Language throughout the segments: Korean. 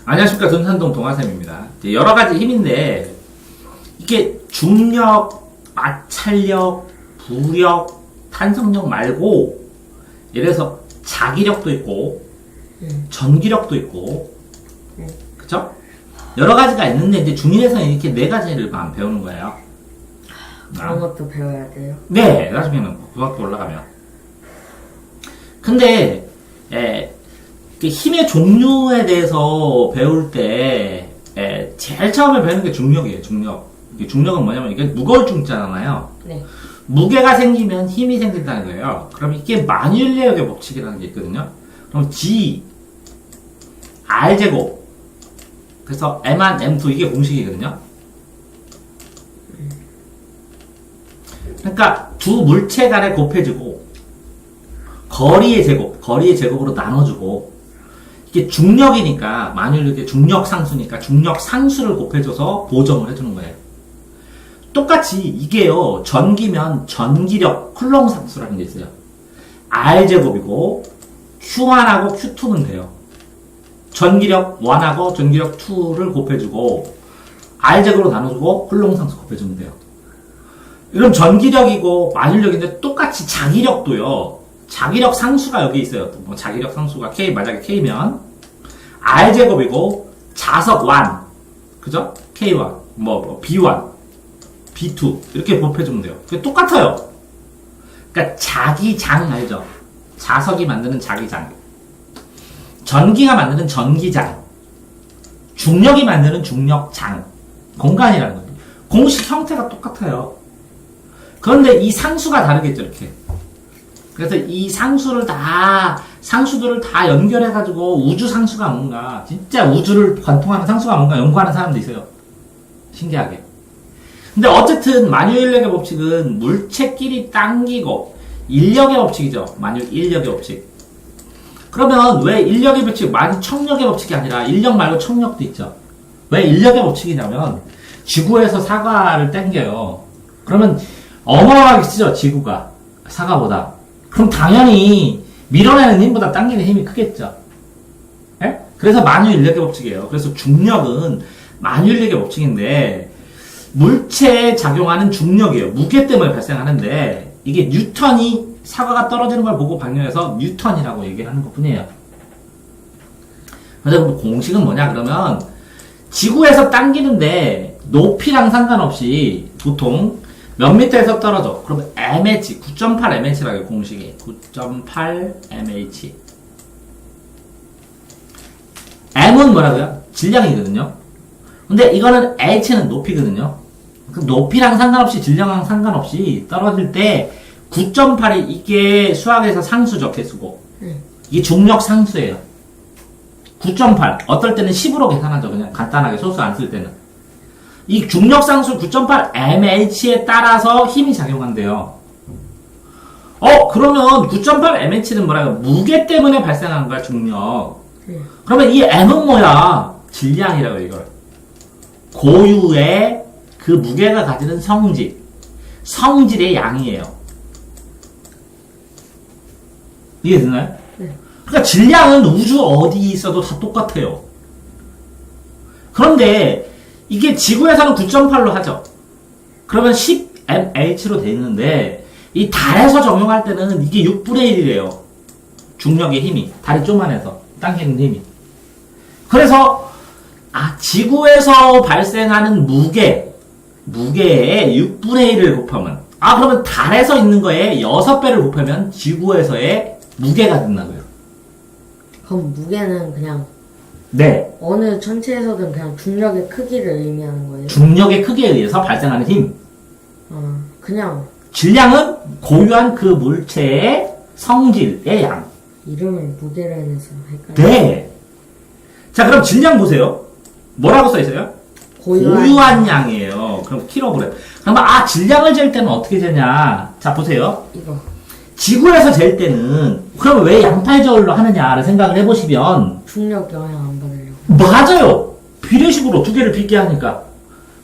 안녕하십니까. 전산동 동아쌤입니다. 여러 가지 힘인데, 이게 중력, 마찰력, 부력, 탄성력 말고, 예를 들어서 자기력도 있고, 전기력도 있고, 그쵸? 여러 가지가 있는데, 이제 중1에서는 이렇게 네 가지를만 배우는 거예요. 그런 것도 배워야 돼요? 네, 나중에는 고등학교 올라가면. 근데, 힘의 종류에 대해서 배울 때, 제일 처음에 배우는 게 중력이에요, 중력. 중력은 뭐냐면, 이게 무거울 중자잖아요. 네. 무게가 생기면 힘이 생긴다는 거예요. 그럼 이게 만유인력의 법칙이라는 게 있거든요. 그럼 G, R제곱. 그래서 M1, M2, 이게 공식이거든요. 그러니까 두 물체 간에 곱해지고, 거리의 제곱으로 나눠주고, 이게 중력이니까, 만유인력의 중력 상수니까 중력 상수를 곱해줘서 보정을 해주는 거예요. 똑같이 이게요, 전기면 전기력 쿨롱 상수라는 게 있어요. R제곱이고, Q1하고 Q2는 돼요. 전기력 1하고 전기력 2를 곱해주고, R제곱으로 나눠주고, 쿨롱 상수 곱해주면 돼요. 그럼 전기력이고, 만유인력인데 똑같이 자기력도요, 자기력 상수가 여기 있어요. 뭐 자기력 상수가 K, 만약에 K면, R제곱이고, 자석 1, 그죠? K1, B1, B2 이렇게 곱해주면 돼요. 그게 똑같아요. 그러니까 자기장 알죠? 자석이 만드는 자기장, 전기가 만드는 전기장, 중력이 만드는 중력장, 공간이라는 거예요. 공식 형태가 똑같아요. 그런데 이 상수가 다르겠죠, 이렇게. 그래서 이 상수들을 다 연결해가지고 우주 상수가 뭔가, 진짜 우주를 관통하는 상수가 뭔가 연구하는 사람도 있어요. 신기하게. 근데 어쨌든 만유인력의 법칙은 물체끼리 당기고 인력의 법칙이죠. 만유인력의 법칙. 그러면 왜 인력의 법칙, 만유청력의 법칙이 아니라 인력 말고 청력도 있죠. 왜 인력의 법칙이냐면 지구에서 사과를 당겨요. 그러면 어마어마하게 쓰죠, 지구가. 사과보다. 그럼 당연히 밀어내는 힘보다 당기는 힘이 크겠죠. 예? 그래서 만유인력의 법칙이에요. 그래서 중력은 만유인력의 법칙인데 물체에 작용하는 중력이에요. 무게 때문에 발생하는데 이게 뉴턴이 사과가 떨어지는 걸 보고 발견해서 뉴턴이라고 얘기를 하는 것 뿐이에요. 그래서 공식은 뭐냐 그러면 지구에서 당기는데 높이랑 상관없이 보통 몇 미터에서 떨어져. 그러면 mh, 9.8mh라고 해요, 공식이. 9.8mh. m은 뭐라고요? 질량이거든요. 근데 이거는 h는 높이거든요. 그 높이랑 상관없이, 질량랑 상관없이 떨어질 때 9.8이 이게 수학에서 상수죠, 개수고. 이게 중력 상수예요. 9.8. 어떨 때는 10으로 계산하죠, 그냥 간단하게 소수 안 쓸 때는. 이 중력 상수 9.8mh에 따라서 힘이 작용한대요. 그러면 9.8mh는 뭐라고요? 무게 때문에 발생하는 거야, 중력. 그러면 이 m은 뭐야? 질량이라고 이걸. 고유의 그 무게가 가지는 성질의 양이에요. 이해되나요? 네. 그러니까 질량은 우주 어디 있어도 다 똑같아요. 그런데 이게 지구에서는 9.8로 하죠. 그러면 10mh로 돼 있는데 이 달에서 적용할 때는 이게 6분의 1이래요. 중력의 힘이. 달이 쪼만해서 당기는 힘이. 그래서 지구에서 발생하는 무게의 6분의 1을 곱하면, 그러면 달에서 있는 거에 6배를 곱하면 지구에서의 무게가 된다고요. 그럼 무게는 그냥 네. 어느 천체에서든 그냥 중력의 크기를 의미하는 거예요? 중력의 크기에 의해서 발생하는 힘. 그냥. 질량은 고유한 그 물체의 성질의 양. 이름을 무게로 해서 할까요? 네. 자, 그럼 질량 보세요. 뭐라고 써있어요? 고유한 양이에요. 그럼 킬로그램. 그러면 질량을 잴 때는 어떻게 재냐? 자, 보세요. 이거. 지구에서 잴 때는 그럼 왜 양팔저울로 하느냐를 생각을 해보시면 중력 영향 안 받으려고. 맞아요. 비례식으로 두 개를 비게 하니까.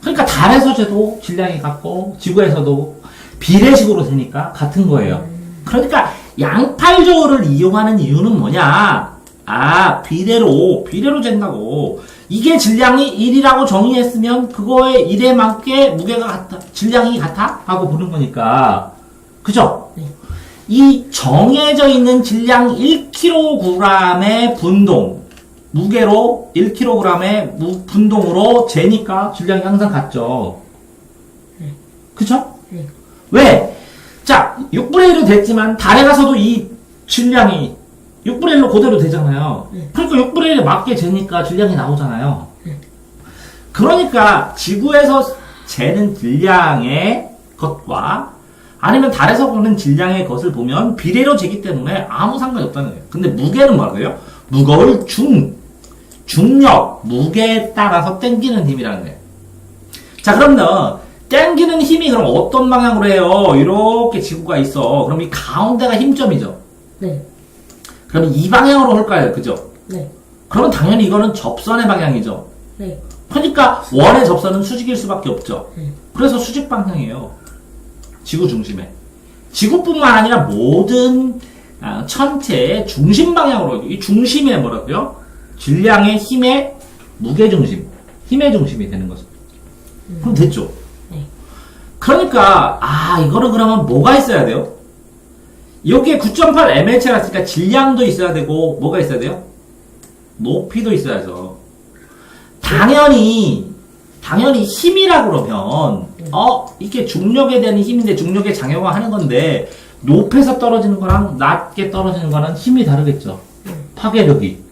그러니까 달에서 재도 질량이 같고 지구에서도 비례식으로 재니까 같은 거예요. 그러니까 양팔저울을 이용하는 이유는 뭐냐? 비례로 잰다고. 이게 질량이 1이라고 정의했으면 그거에 1에 맞게 무게가 같아, 질량이 같아? 하고 보는 거니까. 그죠? 네. 이 정해져 있는 질량 1kg의 분동, 무게로 1kg의 분동으로 재니까 질량이 항상 같죠. 네. 그쵸? 네. 왜? 자, 6분의 1은 됐지만 달에 가서도 이 질량이 6분의 1로 그대로 되잖아요. 네. 그러니까 6분의 1에 맞게 재니까 질량이 나오잖아요. 네. 그러니까 지구에서 재는 질량의 것과 아니면 달에서 보는 질량의 것을 보면 비례로 재기 때문에 아무 상관이 없다는 거예요. 근데 무게는 뭐라고요? 무거울 중력, 무게에 따라서 당기는 힘이라는 거예요. 자, 그러면 당기는 힘이 그럼 어떤 방향으로 해요? 이렇게 지구가 있어. 그럼 이 가운데가 힘점이죠. 네. 그러면 이 방향으로 할까요? 그죠? 네. 그러면 당연히 이거는 접선의 방향이죠. 네. 그러니까 원의 접선은 수직일 수밖에 없죠. 네. 그래서 수직 방향이에요. 지구 중심에. 지구뿐만 아니라 모든 천체의 중심 방향으로, 이 중심에 뭐라고요? 질량의 힘의 무게 중심, 힘의 중심이 되는 거죠. 그럼 됐죠? 네. 그러니까 이거는 그러면 뭐가 있어야 돼요? 여기에 9.8 mH가 있으니까 질량도 있어야 되고 뭐가 있어야 돼요? 높이도 있어야죠. 당연히 힘이라 그러면 이게 중력에 대한 힘인데 중력에 장애화하는 건데 높이에서 떨어지는 거랑 낮게 떨어지는 거는 힘이 다르겠죠. 파괴력이.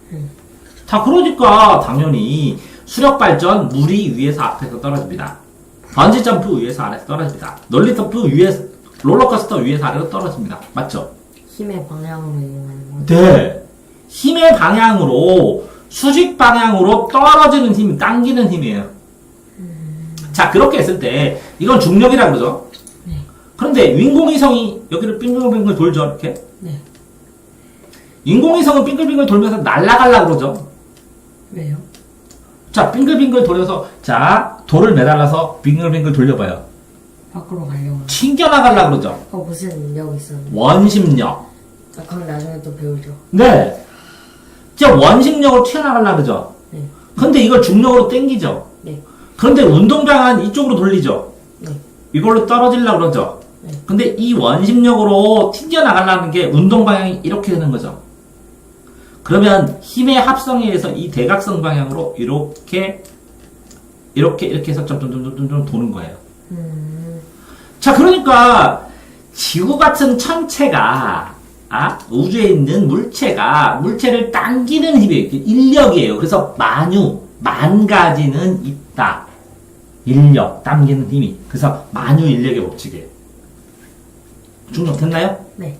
다 그러니까 당연히 수력 발전 물이 위에서 앞에서 떨어집니다. 번지 점프 위에서 아래서 떨어집니다. 논리 점프 위에서 롤러코스터 위에서 아래로 떨어집니다. 맞죠? 힘의 방향으로 이용하는 거. 네. 힘의 방향으로 수직 방향으로 떨어지는 힘, 당기는 힘이에요. 자, 그렇게 했을 때 이건 중력이라 그러죠. 네. 그런데 인공위성이 여기를 빙글빙글 돌죠, 이렇게. 네. 인공위성은 빙글빙글 돌면서 날아가려고 그러죠. 왜요? 자, 빙글빙글 돌려서 돌을 매달아서 빙글빙글 돌려봐요. 밖으로 가려고. 튕겨나가려고 그러죠. 무슨 인력이 있었는데. 원심력. 그건 나중에 또 배우죠. 네. 자, 원심력으로 튀어나가려고 그러죠. 네. 근데 이걸 중력으로 당기죠. 네. 그런데 운동장은 이쪽으로 돌리죠. 네. 이걸로 떨어지려고 그러죠. 네. 근데 이 원심력으로 튕겨나가려는 게 운동 방향이 이렇게 되는 거죠. 그러면 힘의 합성에 의해서 이 대각선 방향으로 이렇게 해서 점점점점점 도는 거예요. 자, 그러니까 지구 같은 천체가 우주에 있는 물체를 당기는 힘이 인력이에요. 그래서 만 가지는 있다. 인력, 당기는 힘이. 그래서 만유 인력의 법칙이에요. 중력 됐나요? 네.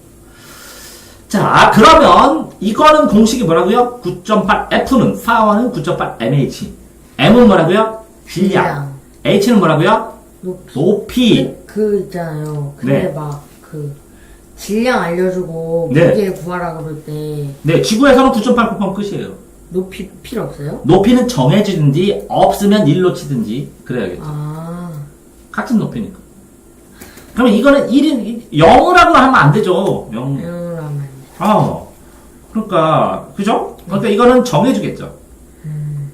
자, 그러면 이거는 공식이 뭐라고요? 9.8 F는 파워는 9.8 mH. M은 뭐라고요? 질량. H는 뭐라고요? 높이. 그 있잖아요. 근데 네. 막 질량 알려주고 네. 무게 구하라 그럴 때 네, 지구에서는 9.8 곱하면 끝이에요. 높이 필요 없어요? 높이는 정해지든지 없으면 1로 치든지 그래야겠죠. 같은 높이니까. 그러면 이거는 0이라고 하면 안 되죠. 0. 이러면 그러니까 그죠? 그러니까 이거는 정해주겠죠.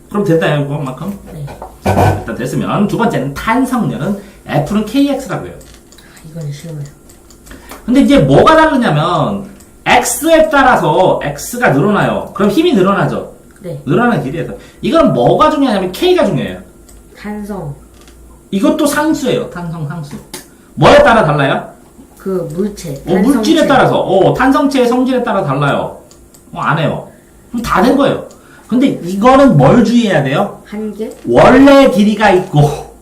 그럼 됐나요, 이거만큼? 네. 일단 됐으면 두 번째는 탄성열은 F는 KX라고 해요. 이건 싫어요. 근데 이제 뭐가 다르냐면 X에 따라서 X가 늘어나요. 그럼 힘이 늘어나죠. 네. 늘어나는 길이에서. 이건 뭐가 중요하냐면 K가 중요해요. 탄성. 이것도 상수예요. 탄성 상수. 뭐에 따라 달라요? 그 물체. 물질에 따라서. 탄성체의 성질에 따라 달라요. 안 해요. 그럼 다 된 거예요. 근데 이거는 뭘 주의해야 돼요? 한계? 원래 길이가 있고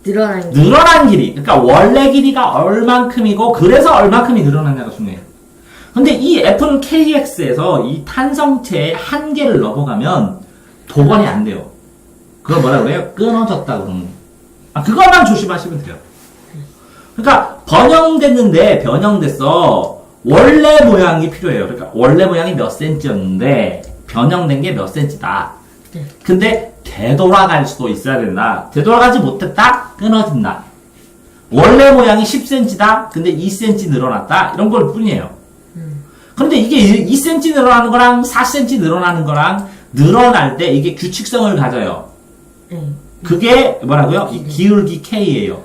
늘어난 길이. 그러니까 원래 길이가 얼만큼이고 그래서 얼만큼이 늘어나냐가 중요해요. 근데 이 F는 KX에서 이 탄성체의 한계를 넘어가면 복원이 안 돼요. 그걸 뭐라 그래요? 끊어졌다 그러는 거예요. 그것만 조심하시면 돼요. 그러니까 변형됐어. 원래 모양이 필요해요. 그러니까 원래 모양이 몇 센치였는데 변형된 게 몇 센치다. 네. 근데 되돌아갈 수도 있어야 된다. 되돌아가지 못했다? 끊어진다. 원래 모양이 10cm다? 근데 2cm 늘어났다? 이런 걸 뿐이에요. 그런데 이게 2cm 늘어나는 거랑 4cm 늘어나는 거랑 늘어날 때 이게 규칙성을 가져요. 네. 그게 뭐라고요? 이 기울기 K예요.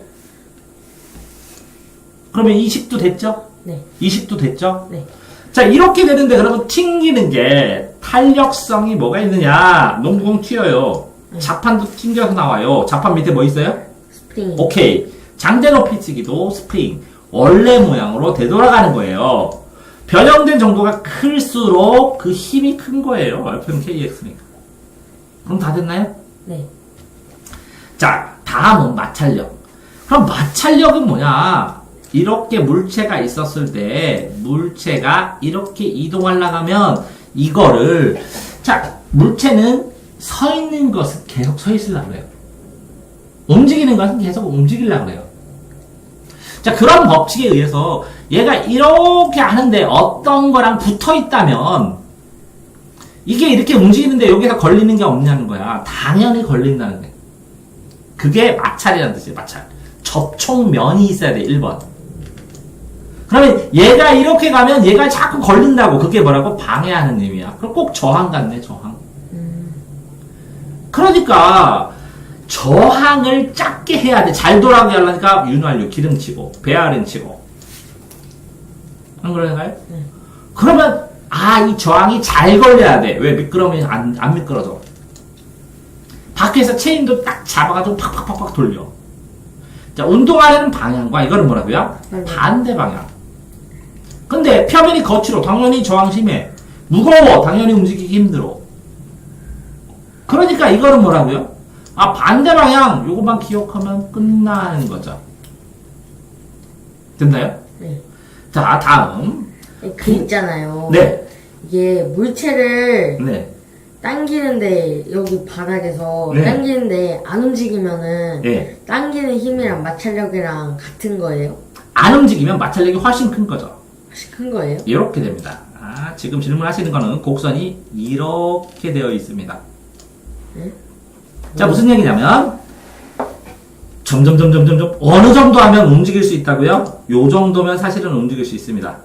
그러면 20도 됐죠? 네. 20도 됐죠? 네. 자, 이렇게 되는데 그러면 튕기는 게 탄력성이 뭐가 있느냐? 농구공 튀어요. 자판도 튕겨서 나와요. 자판 밑에 뭐 있어요? 스프링. 오케이. 장대 높이치기도 스프링. 원래 모양으로 되돌아가는 거예요. 변형된 정도가 클수록 그 힘이 큰 거예요. RPM KX니까. 그럼 다 됐나요? 네. 자, 다음은 마찰력. 그럼 마찰력은 뭐냐? 이렇게 물체가 있었을 때 물체가 이렇게 이동하려고 하면 이거를 자, 물체는 서 있는 것은 계속 서 있으려고 그래요. 움직이는 것은 계속 움직이려고 그래요. 자, 그런 법칙에 의해서 얘가 이렇게 하는데 어떤 거랑 붙어 있다면 이게 이렇게 움직이는데 여기서 걸리는 게 없냐는 거야. 당연히 걸린다는 거야. 그게 마찰이라는 뜻이에요. 마찰. 접촉면이 있어야 돼. 1번. 그러면 얘가 이렇게 가면 얘가 자꾸 걸린다고. 그게 뭐라고? 방해하는 의미야. 그럼 꼭 저항 같네. 저항. 그러니까 저항을 작게 해야 돼. 잘 돌아가게 하려니까 윤활유 기름치고 베아린 치고. 안 그런가요? 그러면 이 저항이 잘 걸려야 돼. 왜? 미끄러우면 안 미끄러져. 밖에서 체인도 딱 잡아가지고 팍팍팍팍 돌려. 자, 운동하려는 방향과 이거는 뭐라고요? 반대 방향. 근데 표면이 거칠어. 당연히 저항 심해. 무거워. 당연히 움직이기 힘들어. 그러니까 이거는 뭐라고요? 반대 방향. 요것만 기억하면 끝나는 거죠. 됐나요? 네. 자, 다음. 그 있잖아요. 네. 이게 물체를 네. 당기는데 여기 바닥에서 네. 당기는데 안 움직이면은 네. 당기는 힘이랑 마찰력이랑 같은 거예요? 안 움직이면 마찰력이 훨씬 큰 거죠. 훨씬 큰 거예요? 이렇게 됩니다. 지금 질문하시는 거는 곡선이 이렇게 되어 있습니다. 네? 자, 무슨 얘기냐면 점점 어느 정도 하면 움직일 수 있다고요? 요 정도면 사실은 움직일 수 있습니다.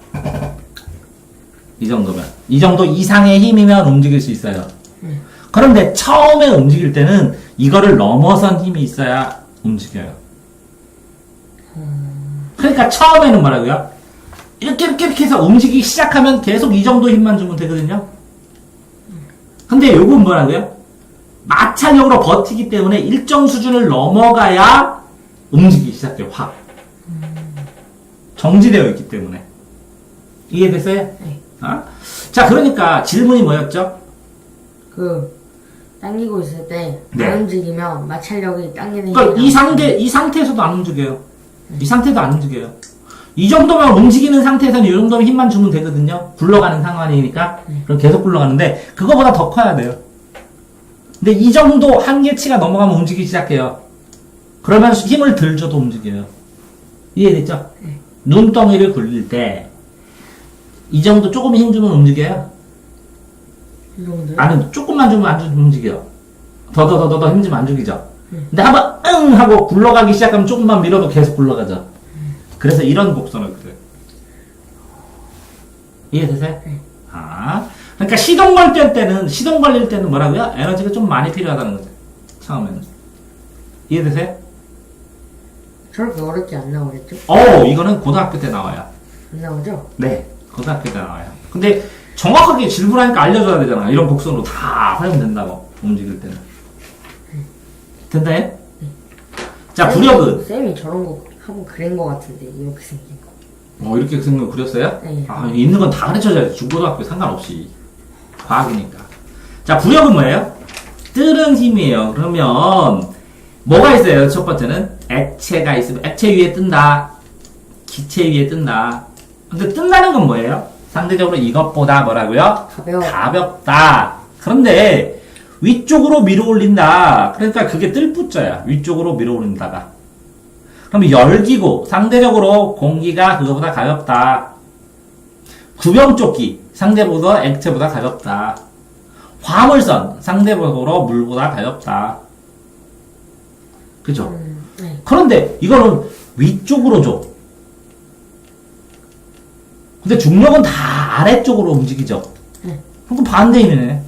이 정도면. 이 정도 이상의 힘이면 움직일 수 있어요. 그런데 처음에 움직일 때는 이거를 넘어선 힘이 있어야 움직여요. 그러니까 처음에는 뭐라고요? 이렇게 해서 움직이기 시작하면 계속 이 정도 힘만 주면 되거든요. 근데 요건 뭐라고요? 마찰력으로 버티기 때문에 일정 수준을 넘어가야 움직이기 시작해요. 확. 정지되어 있기 때문에. 이해됐어요? 네. 자, 그러니까 질문이 뭐였죠? 당기고 있을 때 안 네. 움직이면 마찰력이 당기는 그러니까 이 상태에서도 안 움직여요. 이 상태도 안 움직여요. 이 정도면 움직이는 상태에서는 이 정도면 힘만 주면 되거든요. 굴러가는 상황이니까. 그럼 계속 굴러가는데 그거보다 더 커야 돼요. 근데 이 정도 한계치가 넘어가면 움직이기 시작해요. 그러면 힘을 덜 줘도 움직여요. 이해됐죠? 네. 눈덩이를 굴릴 때 이 정도 조금 힘 주면 움직여요? 이 정도요? 아니, 조금만 주면 안 주면 움직여. 더 힘 주면 안 죽이죠. 근데 한번 하고 굴러가기 시작하면 조금만 밀어도 계속 굴러가죠. 그래서 이런 곡선을 그려요. 이해되세요? 네. 그러니까 시동 걸릴 때는 뭐라고요? 에너지가 좀 많이 필요하다는 거죠. 처음에는. 이해되세요? 저렇게 어렵게 안 나오겠죠? 이거는 고등학교 때 나와요. 안 나오죠? 네, 고등학교 때 나와요. 근데 정확하게 질문하니까 알려줘야 되잖아. 이런 곡선으로 다 하면 된다고. 움직일 때는. 된다요? 자, 부력은? 쌤이 저런 거 한번 그린 거 같은데 이렇게 생긴 거. 이렇게 생긴 거 그렸어요? 네. 있는 건 다 가르쳐줘야지. 중고등학교 상관없이. 과학이니까. 자, 부력은 뭐예요? 뜨는 힘이에요. 그러면, 뭐가 있어요? 첫 번째는 액체가 있으면, 액체 위에 뜬다. 기체 위에 뜬다. 근데 뜬다는 건 뭐예요? 상대적으로 이것보다 뭐라고요? 가볍다. 그런데, 위쪽으로 밀어 올린다. 그러니까 그게 뜰붙자야. 위쪽으로 밀어 올린다가. 그럼 열기구, 상대적으로 공기가 그거보다 가볍다. 구병조끼, 상대보다 액체보다 가볍다. 화물선, 상대적으로 물보다 가볍다. 그죠? 네. 그런데 이거는 위쪽으로 줘. 근데 중력은 다 아래쪽으로 움직이죠. 네. 그럼 반대 힘이네.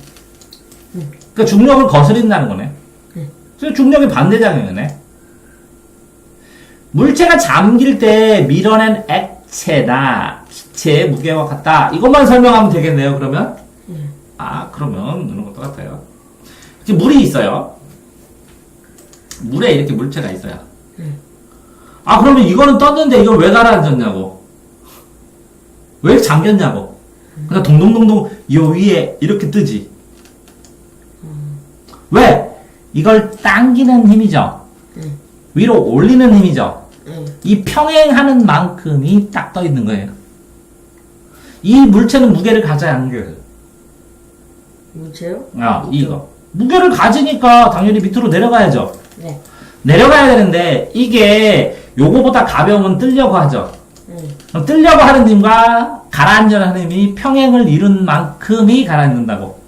그러니까 중력을 거스린다는 거네. 그래서 중력이 반대작용이네. 물체가 잠길 때 밀어낸 액체나 기체의 무게와 같다. 이것만 설명하면 되겠네요. 그러면 그러면 이런 것도 같아요. 이렇게 물이 있어요. 물에 이렇게 물체가 있어요. 그러면 이거는 떴는데 이걸 왜 가라앉았냐고. 왜 잠겼냐고. 그냥 동동동동 요 위에 이렇게 뜨지. 왜? 이걸 당기는 힘이죠. 위로 올리는 힘이죠. 이 평행하는 만큼이 딱 떠 있는 거예요. 이 물체는 무게를 가져야 하는 거예요. 물체요? 이거. 무게를 가지니까 당연히 밑으로 내려가야죠. 네. 내려가야 되는데 이게 요거보다 가벼우면 뜨려고 하죠. 그럼 뜨려고 하는 힘과 가라앉으려는 힘이 평행을 이룬 만큼이 가라앉는다고.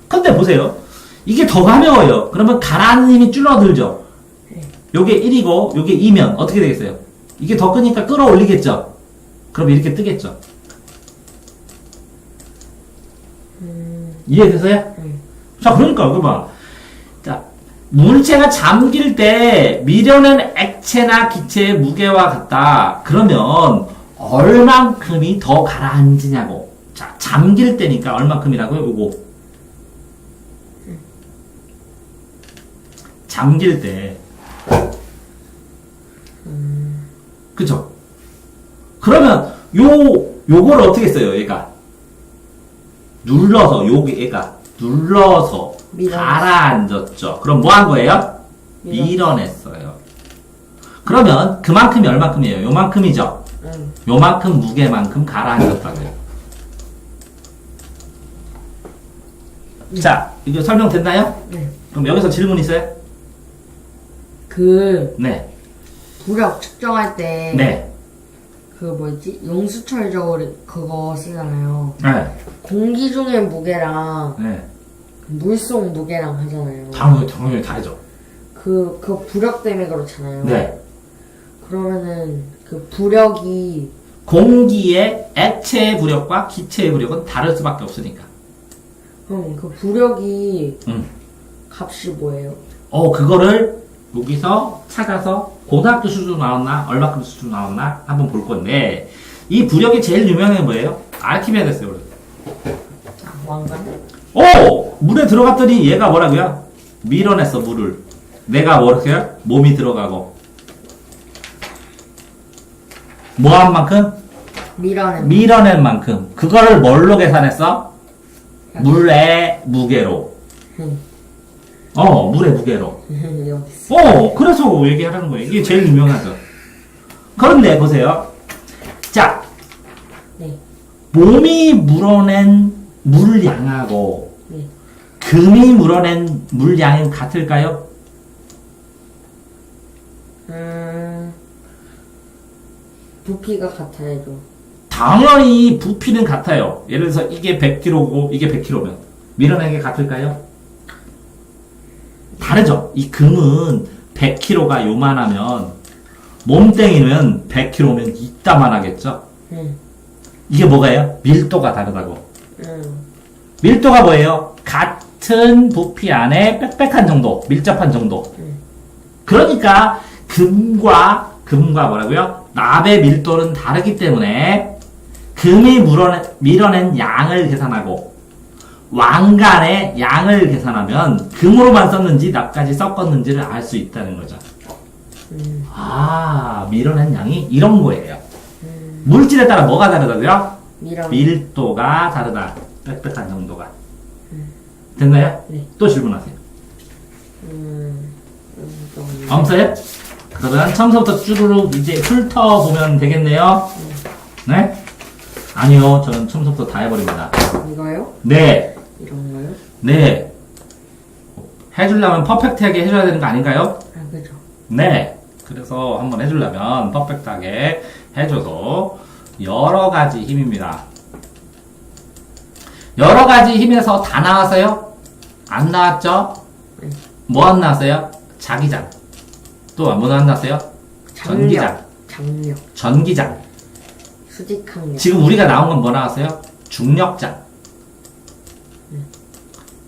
근데 보세요. 이게 더 가벼워요. 그러면 가라앉는 힘이 줄어들죠. 요게 1이고 요게 2면 어떻게 되겠어요? 이게 더 크니까 끌어올리겠죠. 그럼 이렇게 뜨겠죠. 이해되세요? 자, 그러니까 이거 봐. 자, 물체가 잠길 때 밀어낸 액체나 기체의 무게와 같다. 그러면 얼만큼이 더 가라앉으냐고. 자, 잠길 때니까 얼만큼이라고요? 요거. 잠길 때. 그쵸? 그러면 요걸 어떻게 써요? 얘가 눌러서 얘가 눌러서 가라앉았죠. 그럼 뭐 한 거예요? 밀어냈어요. 그러면 그만큼이 얼만큼이에요? 요만큼이죠. 요만큼 무게만큼 가라앉았다고요. 자, 이거 설명됐나요? 네. 그럼 여기서 질문 있어요? 네. 부력 측정할 때 네. 그 뭐지? 용수철저울 그거 쓰잖아요. 네. 공기 중의 무게랑 네. 물속 무게랑 하잖아요. 당연히 다르죠. 그 부력 때문에 그렇잖아요. 네. 그러면은 그 부력이 공기의 액체의 부력과 기체의 부력은 다를 수밖에 없으니까. 그럼 그 부력이 값이 뭐예요? 그거를 여기서 찾아서 고등학교 수준 나왔나 얼마큼 수준 나왔나 한번 볼 건데 이 부력이 제일 유명한 게 뭐예요? 아르키메데스요. 왕관? 물에 들어갔더니 얘가 뭐라고요? 밀어냈어 물을. 내가 뭐라고요? 몸이 들어가고 뭐한 만큼? 밀어낸 만큼. 그거를 뭘로 계산했어? 물의 무게로. 물의 무게로. 그래서 얘기하라는 거예요. 이게 제일 유명하죠. 그런데 보세요. 자, 네. 몸이 물어낸 물량하고 네. 금이 물어낸 물량은 같을까요? 부피가 같아야죠. 당연히 부피는 같아요. 예를 들어서 이게 100kg고 이게 100kg면 밀어낸 게 같을까요? 다르죠. 이 금은 100kg가 요만하면 몸뚱이는 100kg면 이따만하겠죠. 이게 뭐가요? 밀도가 다르다고. 밀도가 뭐예요? 같은 부피 안에 빽빽한 정도, 밀접한 정도. 그러니까 금과 뭐라고요? 납의 밀도는 다르기 때문에 금이 밀어낸 양을 계산하고 왕관의 양을 계산하면 금으로만 썼는지 납까지 섞었는지를 알 수 있다는 거죠. 밀어낸 양이 이런 거예요. 물질에 따라 뭐가 다르다고요? 밀도가 다르다. 빽빽한 정도가. 됐나요? 네. 또 질문하세요. 없어요? 그러면 처음부터 쭈루룩 이제 훑어보면 되겠네요. 네? 아니요, 저는 처음부터 다 해버립니다. 이거요? 네. 이런 거요? 네. 해주려면 퍼펙트하게 해줘야 되는 거 아닌가요? 그죠. 네. 그래서 한번 해주려면 퍼펙트하게 해줘서 여러 가지 힘입니다. 여러 가지 힘에서 다 나왔어요? 안 나왔죠? 뭐 안 나왔어요? 자기장. 또 뭐 안 나왔어요? 전기장. 장력. 전기장. 수직항력. 지금 우리가 나온 건 뭐 나왔어요? 중력장.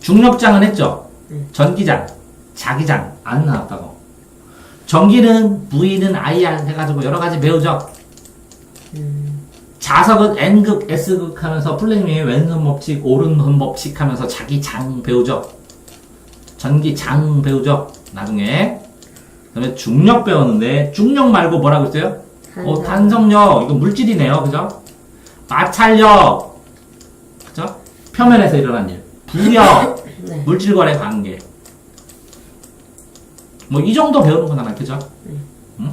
중력장은 했죠? 전기장, 자기장 안 나왔다고. 전기는 V는 IR 해가지고 여러 가지 배우죠? 자석은 N극, S극 하면서 플랭크의 왼손 법칙, 오른손 법칙 하면서 자기 장 배우죠? 전기 장 배우죠? 나중에. 그 다음에 중력 배웠는데, 중력 말고 뭐라고 했어요? 탄성력. 이거 물질이네요. 그죠? 마찰력. 그죠? 표면에서 일어난 일. 부력. 네. 물질과의 관계. 뭐, 이 정도 배우는 거잖아. 그죠? 응?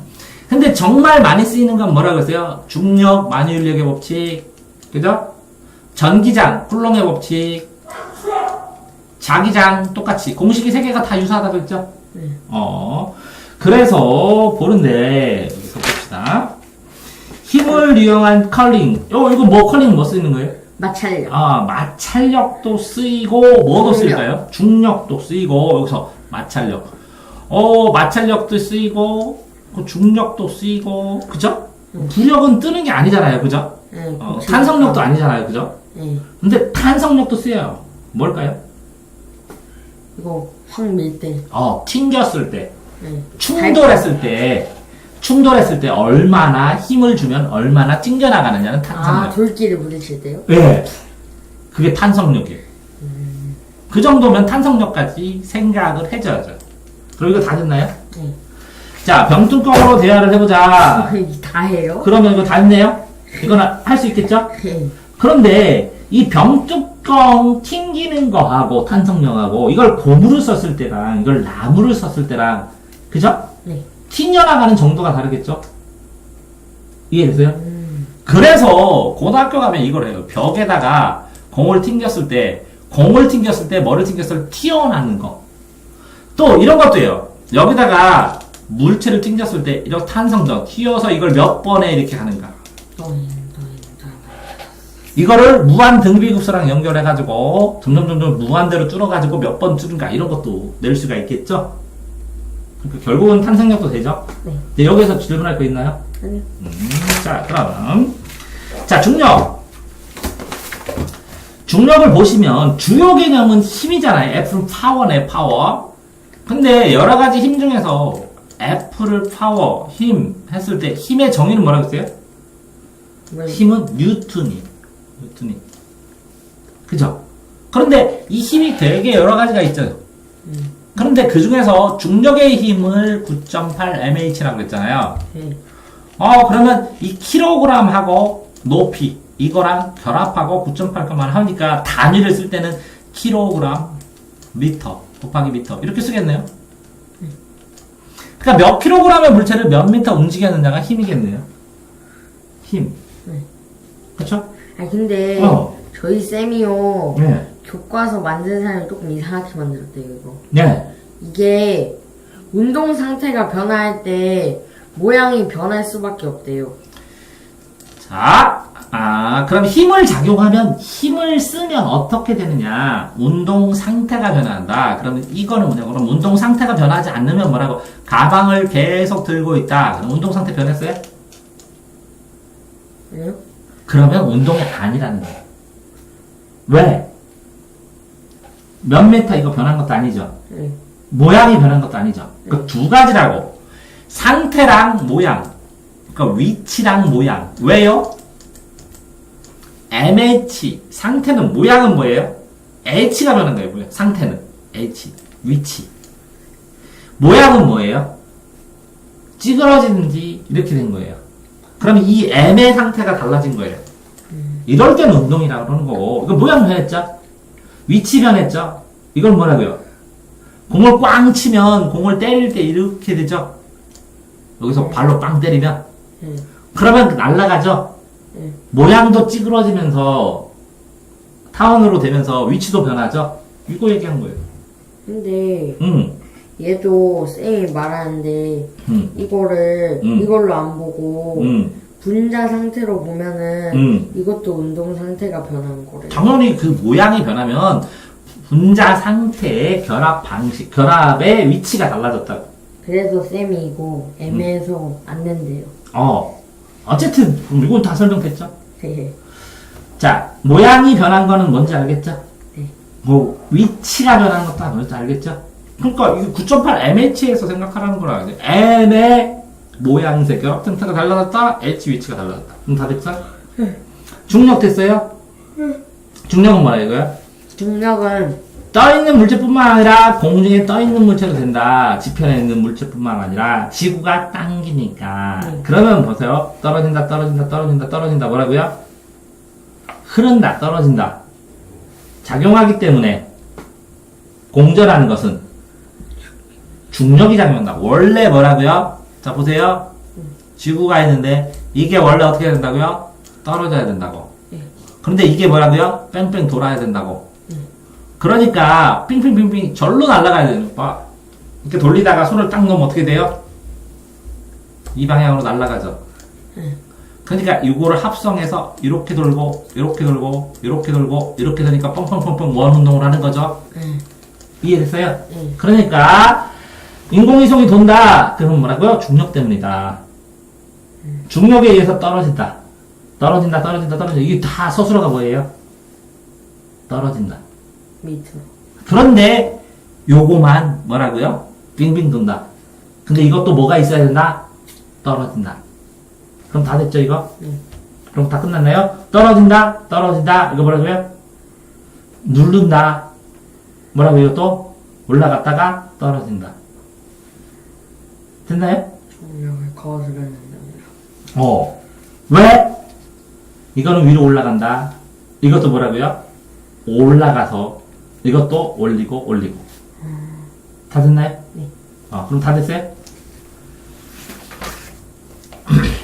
근데 정말 많이 쓰이는 건 뭐라고 했어요? 중력, 만유인력의 법칙. 그죠? 전기장, 쿨롱의 법칙. 자기장, 똑같이. 공식이 3개가 다 유사하다고 했죠? 그래서, 보는데, 여기서 봅시다. 힘을 이용한 컬링. 이거 뭐, 컬링 뭐 쓰이는 거예요? 마찰력. 마찰력도 쓰이고, 뭐도 쓰일까요? 중력도 쓰이고, 여기서 마찰력. 마찰력도 쓰이고, 중력도 쓰이고, 그죠? 부력은 뜨는 게 아니잖아요, 그죠? 네, 탄성력도 아니잖아요, 그죠? 네. 근데 탄성력도 쓰여요. 뭘까요? 이거 확 밀 때. 튕겼을 때, 네. 충돌했을 때 얼마나 힘을 주면 얼마나 튕겨나가느냐는 탄성력. 돌기를 부딪힐 때요? 네. 그게 탄성력이에요. 그 정도면 탄성력까지 생각을 해줘야죠. 그럼 이거 다 됐나요? 네. 자, 병뚜껑으로 대화를 해보자. 다 해요? 그러면 이거 다 했네요? 이거는 할 수 있겠죠? 네. 그런데 이 병뚜껑 튕기는 거하고 탄성력하고 이걸 고무를 썼을 때랑 이걸 나무를 썼을 때랑 그죠? 네. 튕겨나가는 정도가 다르겠죠? 이해되세요? 그래서 고등학교 가면 이걸 해요. 벽에다가 공을 튕겼을 때 뭐를 튕겼을 때 튀어나오는 거. 또 이런 것도 해요. 여기다가 물체를 튕겼을 때 이렇게 탄성전 튀어서 이걸 몇 번에 이렇게 하는가. 이거를 무한 등비급수랑 연결해가지고 점점 무한대로 줄어가지고 몇 번 줄은가 이런 것도 낼 수가 있겠죠? 그러니까 결국은 탄성력도 되죠? 네. 근데 여기서 질문할 거 있나요? 아니요. 자, 그럼. 자, 중력. 중력을 보시면 주요 개념은 힘이잖아요. F는 파워네, 파워. 근데 여러 가지 힘 중에서 F를 파워, 힘 했을 때 힘의 정의는 뭐라고 했어요? 힘은 뉴턴이. 그죠? 그런데 이 힘이 되게 여러 가지가 있죠. 그런데 그 중에서 중력의 힘을 9.8mh라고 했잖아요. 그러면 이 킬로그램하고 높이 이거랑 결합하고 9.8만 하니까 단위를 쓸 때는 킬로그램 미터 곱하기 미터 이렇게 쓰겠네요. 그러니까 몇 킬로그램의 물체를 몇 미터 움직였느냐가 힘이겠네요. 힘. 그쵸? 근데 저희 쌤이요. 네. 교과서 만든 사람이 조금 이상하게 만들었대요, 이거. 네. 이게 운동 상태가 변화할 때 모양이 변할 수밖에 없대요. 자, 그럼 힘을 작용하면 힘을 쓰면 어떻게 되느냐? 운동 상태가 변한다. 그러면 이거는 뭐냐? 그럼 운동 상태가 변하지 않으면 뭐라고? 가방을 계속 들고 있다. 그럼 운동 상태 변했어요? 왜요? 그러면 운동이 아니라는 거예요. 왜? 몇 미터 이거 변한 것도 아니죠? 네. 모양이 변한 것도 아니죠? 그 두 가지라고. 상태랑 모양. 그러니까 위치랑 모양. 왜요? MH. 상태는 모양은 뭐예요? H가 변한 거예요. 뭐예요? 상태는 H. 위치. 모양은 뭐예요? 찌그러지는지 이렇게 된 거예요. 그럼 이 M의 상태가 달라진 거예요. 이럴 때는 운동이라고 그러는 거고. 이거 모양 변했죠? 위치 변했죠? 이걸 뭐라고요? 공을 꽝 치면 공을 때릴 때 이렇게 되죠? 여기서 발로 빵 때리면? 그러면 날아가죠? 모양도 찌그러지면서 타원으로 되면서 위치도 변하죠? 이거 얘기한 거예요. 근데 얘도 쌤이 말하는데 이거를 이걸로 안 보고 분자 상태로 보면은 이것도 운동 상태가 변한 거래요. 당연히 그 모양이 변하면 분자 상태의 결합 방식, 결합의 위치가 달라졌다고. 그래서 쌤이 이거 애매해서 안 낸대요. 어쨌든 그럼 이건 다 설명됐죠? 네. 자, 모양이 변한 거는 뭔지 알겠죠? 네. 뭐 위치가 변한 것도 뭔지 알겠죠? 그러니까 이거 9.8mh에서 생각하라는 거라. m의 모양새, 결합 상태가 달라졌다, h 위치가 달라졌다. 그럼 다 됐어? 중력 됐어요? 중력은 뭐라 이거야? 중력은 떠있는 물체뿐만 아니라 공중에 떠있는 물체도 된다. 지편에 있는 물체뿐만 아니라 지구가 당기니까. 그러면 보세요. 떨어진다, 떨어진다, 떨어진다, 떨어진다. 뭐라고요? 흐른다, 떨어진다. 작용하기 때문에 공전하는 것은 중력이 작용한다. 원래 뭐라고요? 자, 보세요. 지구가 있는데 이게 원래 어떻게 해야 된다고요? 떨어져야 된다고. 그런데 이게 뭐라고요? 뺑뺑 돌아야 된다고. 그러니까 빙빙빙빙 절로 날아가야 되는 거야. 이렇게 돌리다가 손을 딱 놓으면 어떻게 돼요? 이 방향으로 날아가죠. 그러니까 이거를 합성해서 이렇게 돌고 이렇게 돌고 이렇게 돌고 이렇게 되니까 뻥뻥뻥뻥 원 운동을 하는 거죠. 이해됐어요? 그러니까 인공위성이 돈다. 그러면 뭐라고요? 중력 때문이다. 중력에 의해서 떨어진다. 떨어진다, 떨어진다, 떨어진다. 이게 다 서술어가 뭐예요? 떨어진다. 밑으로. 그런데 요거만 뭐라고요? 빙빙 돈다. 근데 이것도 뭐가 있어야 된다? 떨어진다. 그럼 다 됐죠 이거? 그럼 다 끝났나요? 떨어진다, 떨어진다. 이거 뭐라고요? 누른다. 뭐라고요? 이것도 올라갔다가 떨어진다. 됐나요? 중력을 거스르는 왜? 이거는 위로 올라간다. 이것도 뭐라고요? 올라가서 이것도 올리고 올리고. 다 됐나요? 네. 그럼 다 됐어요?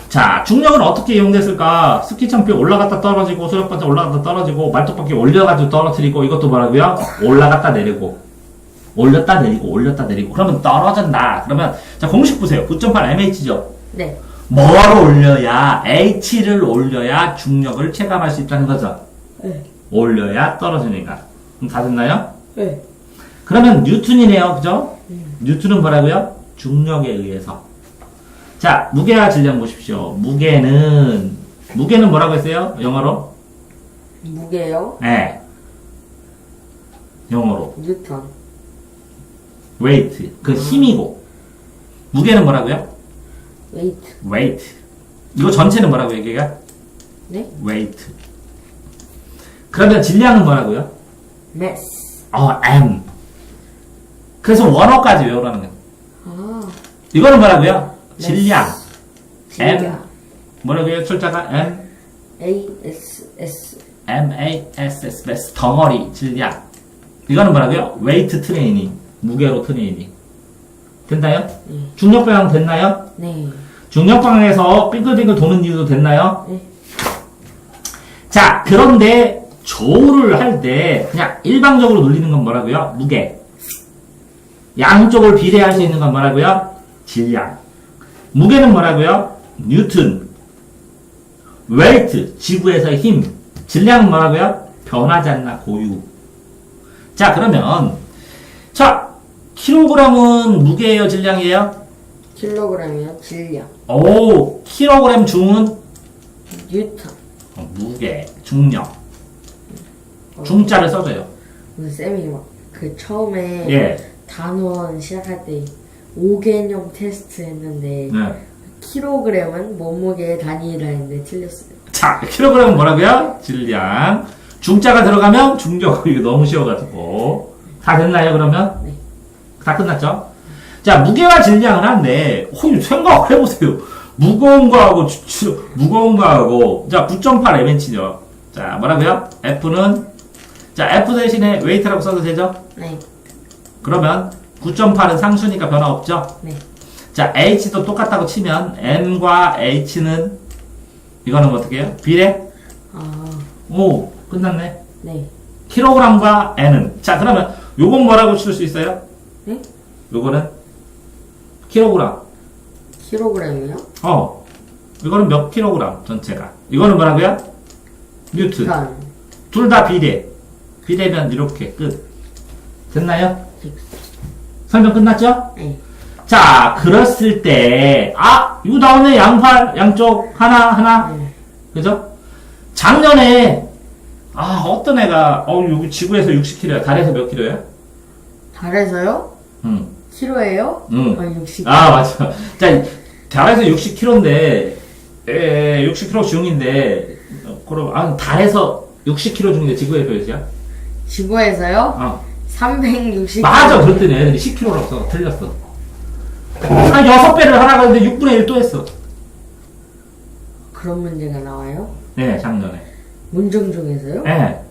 자, 중력은 어떻게 이용됐을까? 스키 점프에 올라갔다 떨어지고, 수력반대 올라갔다 떨어지고, 말뚝바퀴 올려가지고 떨어뜨리고, 이것도 뭐라고요? 올라갔다 내리고. 올렸다 내리고, 올렸다 내리고. 그러면 떨어진다. 그러면, 자, 공식 보세요. 9.8mh죠? 네. 뭐를 올려야, h를 올려야 중력을 체감할 수 있다는 거죠? 네. 올려야 떨어지니까. 그럼 다 됐나요? 네. 그러면 뉴턴이네요. 그죠? 뉴턴은 뭐라고요? 중력에 의해서. 자, 무게와 질량 보십시오. 무게는 뭐라고 했어요? 영어로? 무게요? 네. 영어로. 뉴턴. weight. 그 힘이고. 무게는 뭐라고요? 웨이트. weight. 이거 전체는 뭐라고 얘기해요? 네? weight. 그러면 질량은 뭐라고요? mass. m. 그래서 원어까지 외우라는 거예요. 아. 이거는 뭐라고요? 질량. m. 질량. 뭐라고요? 철자가 m. ASS. mass. 덩어리, 질량. 이거는 뭐라고요? weight 트레이닝. 무게로 트레이닝. 됐나요? 중력 방향 됐나요? 네. 중력 방향에서 빙글빙글 도는 이유도 됐나요? 네. 자, 그런데 조우를 할 때 그냥 일방적으로 눌리는 건 뭐라고요? 무게. 양쪽을 비례할 수 있는 건 뭐라고요? 질량. 무게는 뭐라고요? 뉴턴. 웨이트, 지구에서의 힘. 질량은 뭐라고요? 변하지 않나 고유. 자, 그러면 자, 킬로그램은 무게예요, 질량이에요? 킬로그램이요? 질량. 오, 킬로그램 중은 뉴턴. 무게, 중력. 중자를 써줘요. 그 쌤이 막 그 처음에 예. 단원 시작할 때 5개념 테스트 했는데 네. 킬로그램은 몸무게의 단위라 했는데 틀렸어요. 자, 킬로그램은 뭐라고요? 질량. 중자가 들어가면 중력. 이거 너무 쉬워가지고. 다 됐나요, 그러면? 네. 다 끝났죠? 자, 무게와 질량을 하는데, 생각을 해보세요. 무거운 거하고, 무거운 거하고, 자, 9.8mh죠. 자, 뭐라고요? F는, 자, F 대신에 웨이트라고 써도 되죠? 네. 그러면, 9.8은 상수니까 변화 없죠? 네. 자, H도 똑같다고 치면, M과 H는, 이거는 어떻게 해요? 비례? 아, 오, 끝났네. 네. 킬로그램과 N은. 자, 그러면, 요건 뭐라고 칠 수 있어요? 네? 요거는? 킬로그램. 킬로그램이요? 이거는 몇 킬로그램 전체가. 이거는 뭐라고요? 뉴턴. 턴. 둘 다 비례. 비례면 이렇게 끝. 됐나요? 설명 끝났죠? 네. 자, 그랬을 때, 이거 나오네, 양팔, 양쪽, 하나. 그죠? 작년에, 어떤 애가, 여기 지구에서 60kg야. 달에서 몇 킬로야? 달에서요? 응. 키로예요? 응. 60. 맞아. 자, 달에서 60kg인데, 60kg 중인데, 그럼, 달에서 60kg 중인데 지구에 몇이야? 지구에서요? 360. 맞아, 그랬더니 애들이 10kg라고 써. 틀렸어. 한 6배를 하라고 했는데 6분의 1 또 했어. 그런 문제가 나와요? 네, 작년에. 문정 중에서요? 네.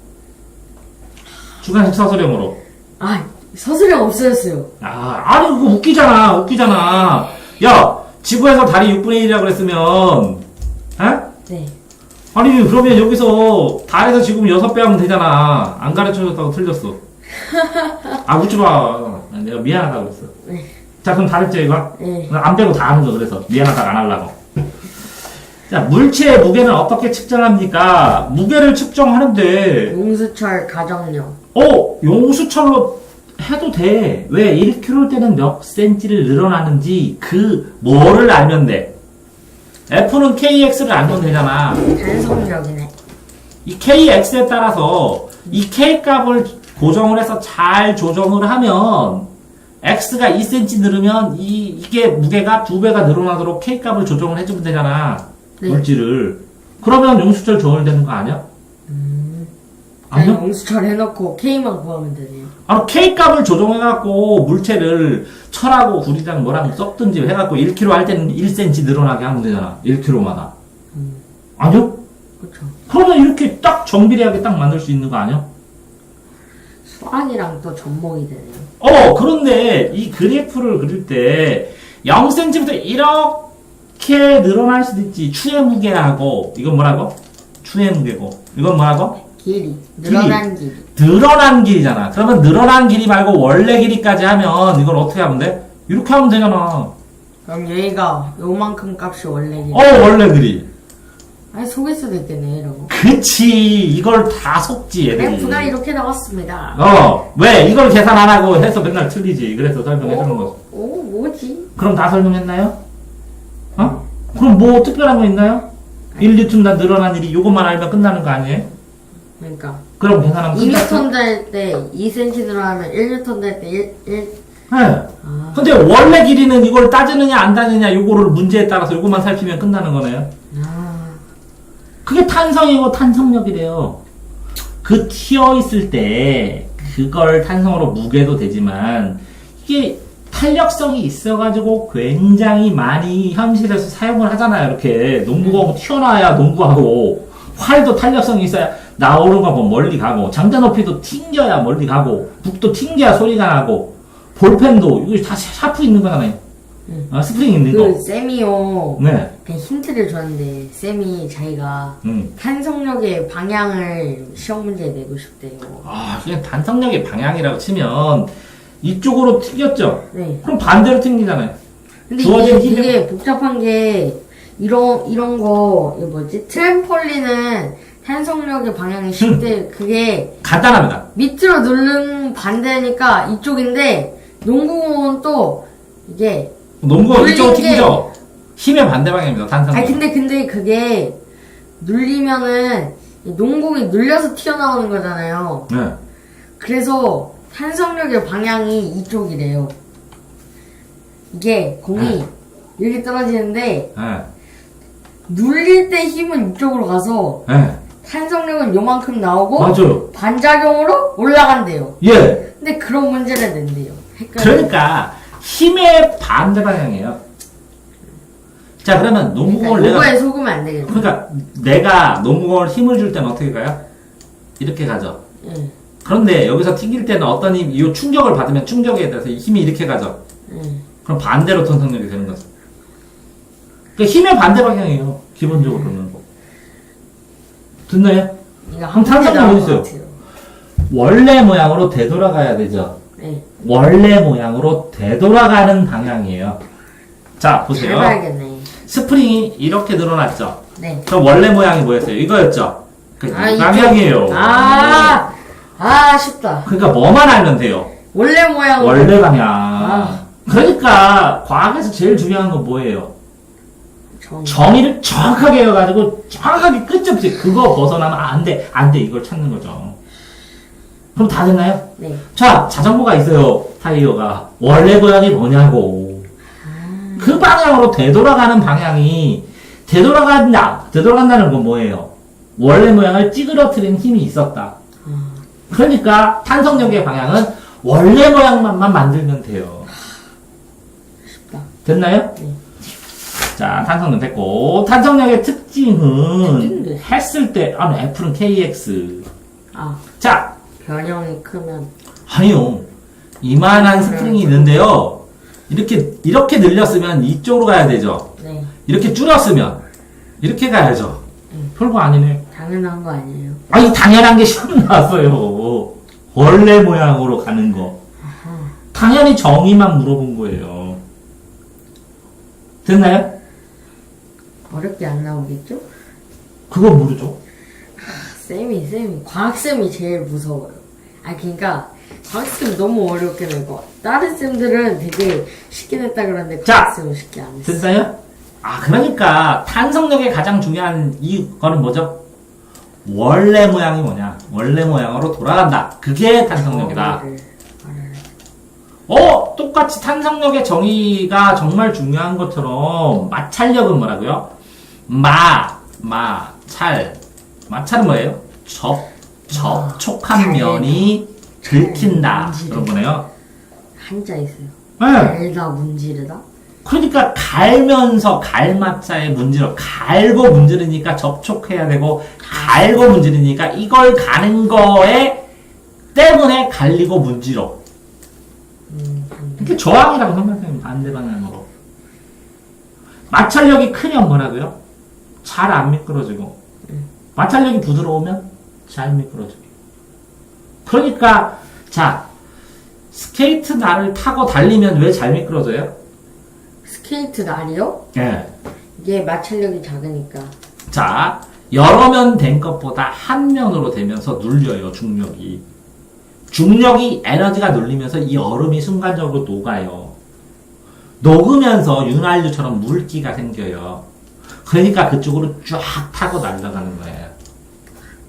주간식 서술형으로. 서술형 없어졌어요. 아니, 그거 웃기잖아. 야, 지구에서 달이 6분의 1이라고 그랬으면, 네. 아니, 그러면 여기서 달에서 지금 6배 하면 되잖아. 안 가르쳐줬다고 틀렸어. 웃지 마. 내가 미안하다고 그랬어. 네. 자, 그럼 다 됐죠, 이거? 네. 안 빼고 다 하는 거, 그래서. 미안하다고 안 하려고. 자, 물체의 무게는 어떻게 측정합니까? 무게를 측정하는데, 용수철 가정력. 용수철로 해도 돼. 왜? 1kg 때는 몇 cm를 늘어나는지, 뭐를 알면 돼. F는 KX를 알면 되잖아. 단속력이네. 이 KX에 따라서, 이 K 값을 고정을 해서 잘 조정을 하면, X가 2cm 늘으면, 이게 무게가 2배가 늘어나도록 K 값을 조정을 해주면 되잖아. 네. 물질을. 그러면 용수철 조절되는 거 아니야? 아니요? 용수철 해놓고 K만 구하면 되네요. K 값을 조정해갖고 물체를 철하고 구리랑 뭐랑 섞든지 해갖고 1kg 할 때는 1cm 늘어나게 하면 되잖아. 1kg마다. 아니요? 그렇죠. 그러면 이렇게 딱 정비례하게 딱 만들 수 있는 거 아니야? 수완이랑 또 접목이 되네요. 그런데 이 그래프를 그릴 때 0cm부터 이렇게 늘어날 수도 있지. 추의 무게하고 이건 뭐라고? 추의 무게고 이건 뭐라고? 길이. 늘어난 길이. 늘어난 길이잖아. 그러면 늘어난 길이 말고 원래 길이까지 하면 이걸 어떻게 하면 돼? 이렇게 하면 되잖아. 그럼 얘가 요만큼 값이 원래 길이. 원래 길이. 속일 수도 있겠네, 이런 거. 그치. 이걸 다 속지, 얘들이. 그래프가 이렇게 나왔습니다. 왜? 이걸 계산 안 하고 해서 맨날 틀리지. 그래서 설명해주는 거지. 뭐지? 그럼 다 설명했나요? 그럼 뭐 특별한 거 있나요? 1N당 늘어난 일이 요것만 알면 끝나는 거 아니에요? 그러니까. 그럼 계산하면 끝났어? 2N 될 때 2cm 늘어나면 1N 될 때 1. 네. 근데 원래 길이는 이걸 따지느냐 안 따지느냐 요거를 문제에 따라서 요것만 살피면 끝나는 거네요. 그게 탄성이고 탄성력이래요. 그 튀어있을 때 그걸 탄성으로 무게도 되지만 이게 탄력성이 있어가지고 굉장히 많이 현실에서 사용을 하잖아요. 이렇게 농구공 튀어나와야 농구하고 활도 탄력성이 있어야 나오는 거 보면 멀리 가고 장대 높이도 튕겨야 멀리 가고 북도 튕겨야 소리가 나고 볼펜도 이거 다 샤프 있는 거잖아요. 스프링 있는 거. 쌤이요. 네. 그냥 힌트를 줬는데 쌤이 자기가 음. 탄성력의 방향을 시험 문제에 내고 싶대요. 그냥 탄성력의 방향이라고 치면 이쪽으로 튕겼죠? 네. 그럼 반대로 튕기잖아요. 근데 주어진 이게 힘이- 되게 복잡한 게 이런 거 이거 뭐지? 트램폴린은 탄성력의 방향이 쉽대. 그게 간단합니다. 밑으로 누르는 반대니까 이쪽인데 농구공은 또 이게 농구가 눌린 이쪽으로 게- 튕기죠? 힘의 반대 방향입니다, 탄성력. 근데 그게 눌리면은 이 농공이 눌려서 튀어나오는 거잖아요. 네. 그래서 탄성력의 방향이 이쪽이래요. 이게 공이 여기 떨어지는데 네. 눌릴 때 힘은 이쪽으로 가서 네. 탄성력은 요만큼 나오고 맞아요. 반작용으로 올라간대요. 예. 근데 그런 문제를 낸대요. 그러니까 힘의 반대 방향이에요. 자, 그러면 농구공을 농구에 속으면 안 되겠네. 그러니까 내가 농구공을 힘을 줄 때는 어떻게 가요? 이렇게 가죠. 예. 그런데 여기서 튕길 때는 어떤 힘, 이 충격을 받으면 충격에 대해서 이 힘이 이렇게 가죠. 예. 그럼 반대로 탄성력이 되는 거죠. 그러니까 힘의 반대 방향이에요. 기본적으로는. 듣나요? 이거 그럼 탄성력 나올 어디 것 있어요? 같아요. 원래 모양으로 되돌아가야 되죠. 네. 원래 모양으로 되돌아가는 방향이에요. 자, 잘 보세요. 봐야겠네. 스프링이 이렇게 늘어났죠. 네. 그럼 원래 모양이 뭐였어요? 이거였죠. 그 이쪽. 방향이에요. 쉽다. 그러니까 뭐만 알면 돼요. 원래 모양. 원래 방향. 그러니까 과학에서 제일 중요한 건 뭐예요? 정. 정의를 정확하게 해가지고 정확하게 끝없이 그거 벗어나면 안 돼 이걸 찾는 거죠. 그럼 다 됐나요? 네. 자, 자전거가 있어요. 타이어가 원래 모양이 뭐냐고. 그 방향으로 되돌아가는 방향이 되돌아간다는 건 뭐예요? 원래 모양을 찌그러뜨린 힘이 있었다. 그러니까 탄성력의 방향은 원래 모양만 만들면 돼요. 쉽다. 됐나요? 네. 자, 탄성력 됐고 탄성력의 특징은 특징도 했을 때 F는 KX. 아, 자, 변형이 크면. 아니요. 이만한 스프링이 있는데요. 이렇게 늘렸으면 이쪽으로 가야 되죠. 네. 이렇게 줄였으면 이렇게 가야죠. 별거 아니네. 당연한 거 아니에요? 아니 당연한 게 시험 나왔어요. 원래 모양으로 가는 거. 당연히 정의만 물어본 거예요. 됐나요? 어렵게 안 나오겠죠? 그거 모르죠. 쌤이 과학쌤이 제일 무서워요. 아, 그니까 과학쌤 너무 어렵게 낸거. 다른 쌤들은 되게 쉽게 냈다 그러는데 자, 과학쌤은 쉽게 안 냈어. 됐어요? 아, 그러니까 탄성력의 가장 중요한 이거는 뭐죠? 원래 모양이 뭐냐? 원래 모양으로 돌아간다. 그게 탄성력이다. 정의를 알아야 돼. 똑같이 탄성력의 정의가 정말 중요한 것처럼 마찰력은 뭐라고요? 마찰은 뭐예요? 접촉한 면이 긁힌다. 그런 거네요. 한자 있어요. 네. 갈다 문지르다? 그러니까 갈면서 갈마차에 갈고 문지르니까 접촉해야 되고 갈고 문지르니까 이걸 가는 거에 때문에 갈리고 문지러. 이렇게 저항이라고 생각하면 반대 방향으로. 마찰력이 크면 뭐라고요? 잘 안 미끄러지고 마찰력이 부드러우면 잘 미끄러지고. 그러니까 자, 스케이트 날을 타고 달리면 왜 잘 미끄러져요? 스케이트 날이요? 예. 이게 마찰력이 작으니까. 자, 여러 면 된 것보다 한 면으로 되면서 눌려요, 중력이. 중력이 에너지가 눌리면서 이 얼음이 순간적으로 녹아요. 녹으면서 윤활유처럼 물기가 생겨요. 그러니까 그쪽으로 쫙 타고 날아가는 거예요.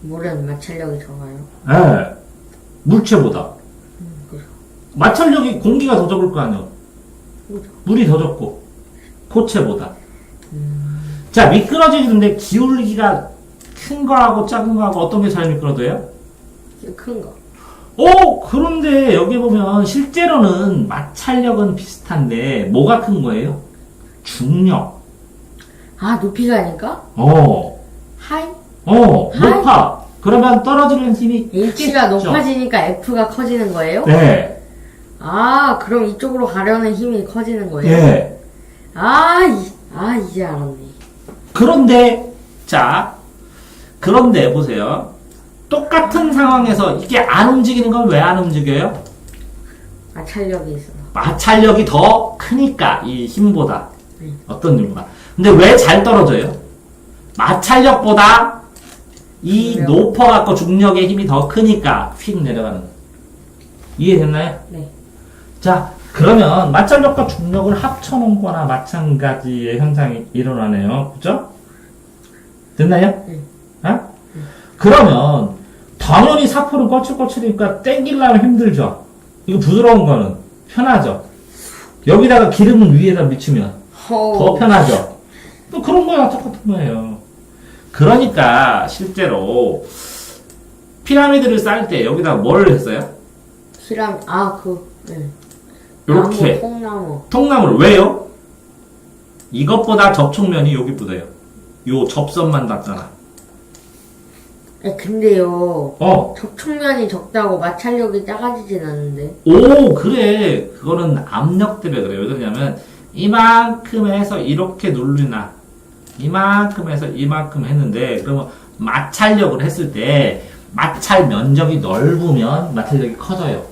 물은 마찰력이 적어요. 예. 물체보다. 그죠. 마찰력이 공기가 더 적을 거 아니에요. 그죠. 물이 더 적고. 고체보다. 자, 미끄러지는데 기울기가 큰 거하고 작은 거하고 어떤 게 잘 미끄러져요? 큰 거. 그런데 여기 보면 실제로는 마찰력은 비슷한데 뭐가 큰 거예요? 중력. 아, 높이가 아닐까? 하이? 높아. 그러면 떨어지는 힘이 H가 크겠죠? 높아지니까 F가 커지는 거예요? 네. 아, 그럼 이쪽으로 가려는 힘이 커지는 거예요? 네. 이제 알았네. 그런데 보세요. 똑같은 상황에서 이게 안 움직이는 건 왜 안 움직여요? 마찰력이 있어. 마찰력이 더 크니까 이 힘보다 어떤 힘보다. 근데 왜 잘 떨어져요? 마찰력보다 이 중력. 높아갖고 중력의 힘이 더 크니까 휙 내려가는 거. 이해됐나요? 네. 자, 그러면 마찰력과 중력을 합쳐놓은 거나 마찬가지의 현상이 일어나네요. 그죠? 됐나요? 네. 그러면 당연히 사포는 거칠거칠이니까 땡기려면 힘들죠. 이거 부드러운 거는 편하죠. 여기다가 기름은 위에다 미치면 더 편하죠. 또 그런 거랑 똑같은 거예요. 그러니까 실제로 피라미드를 쌓을 때 여기다가 뭘 했어요? 네. 이렇게 통나무. 통나무를 왜요? 이것보다 접촉면이 여기보다요. 요 접선만 닿잖아. 근데요. 접촉면이 적다고 마찰력이 작아지진 않는데. 그래. 그거는 압력 때문에 그래요. 왜 그러냐면 이만큼 해서 이렇게 누르나 이만큼 해서 이만큼 했는데 그러면 마찰력을 했을 때 마찰 면적이 넓으면 마찰력이 커져요.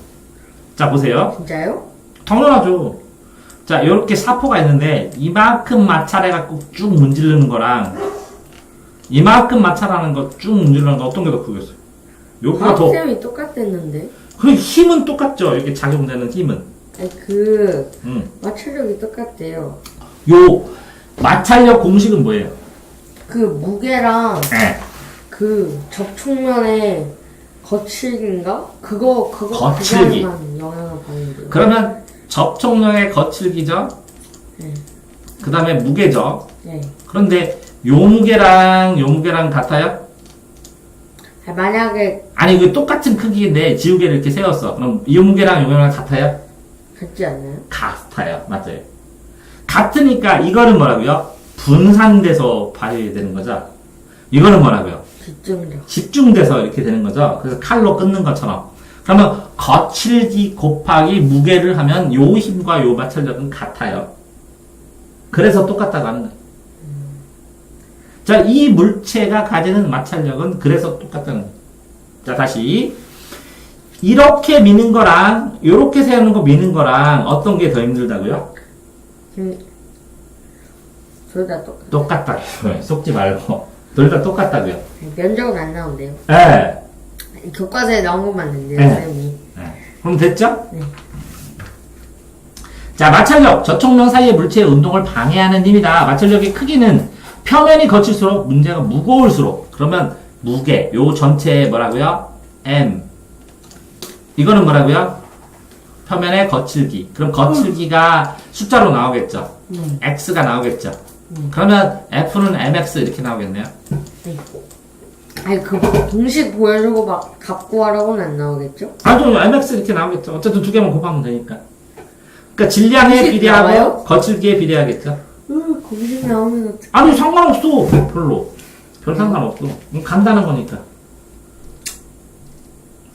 자, 보세요. 진짜요? 당연하죠. 자, 이렇게 사포가 있는데 이만큼 마찰해갖고 쭉 문지르는 거랑 이만큼 마찰하는 거 쭉 문지르는 거 어떤 게 더 크겠어요? 여기가 더. 쌤이 똑같았는데. 그 힘은 똑같죠. 이렇게 작용되는 힘은. 아니, 그 음. 마찰력이 똑같대요. 요 마찰력 공식은 뭐예요? 그 무게랑 네. 그 접촉면의 거칠기인가? 거칠기. 그거에만 영향을 받는데요. 그러면 접촉력의 거칠기죠? 네. 그 다음에 무게죠? 네. 그런데 요 무게랑 같아요? 만약에 아니, 그 똑같은 크기인데 지우개를 이렇게 세웠어. 그럼 이 무게랑 요 무게랑 같아요? 같지 않나요? 같아요. 맞아요. 같으니까 이거는 뭐라고요? 분산돼서 발휘되는 거죠? 이거는 뭐라고요? 집중력. 집중돼서 이렇게 되는 거죠? 그래서 칼로 끊는 것처럼. 그러면 거칠기 곱하기 무게를 하면 요 힘과 요 마찰력은 같아요. 그래서 똑같다고 하는 거예요. 자, 이 물체가 가지는 마찰력은 그래서 똑같다는 거예요. 자, 다시. 이렇게 미는 거랑, 요렇게 세우는 거 미는 거랑 어떤 게 더 힘들다고요? 둘 다 똑같아요. 똑같다고요. 속지 말고. 둘 다 똑같다고요. 면적은 안 나온대요. 예. 교과서에 나온 것만 있는데요, 네. 쌤이. 그럼 됐죠? 네. 자, 마찰력. 저촉면 사이의 물체의 운동을 방해하는 힘이다. 마찰력의 크기는 표면이 거칠수록 문제가 무거울수록. 그러면 무게. 요 전체에 뭐라고요? M. 이거는 뭐라고요? 표면의 거칠기. 그럼 거칠기가 숫자로 나오겠죠? X가 나오겠죠? 그러면 F는 MX 이렇게 나오겠네요? 네. 아니, 그 공식 보여주고 막 갖고 하라고는 안 나오겠죠? 아니, MX 이렇게 나오겠죠? 어쨌든 두 개만 곱하면 되니까. 그러니까 질량에 공식 비례하고 나와요? 거칠기에 비례하겠죠? 공식 나오면 어떡해. 아니, 상관없어. 별로. 별 상관없어. 간다는 거니까.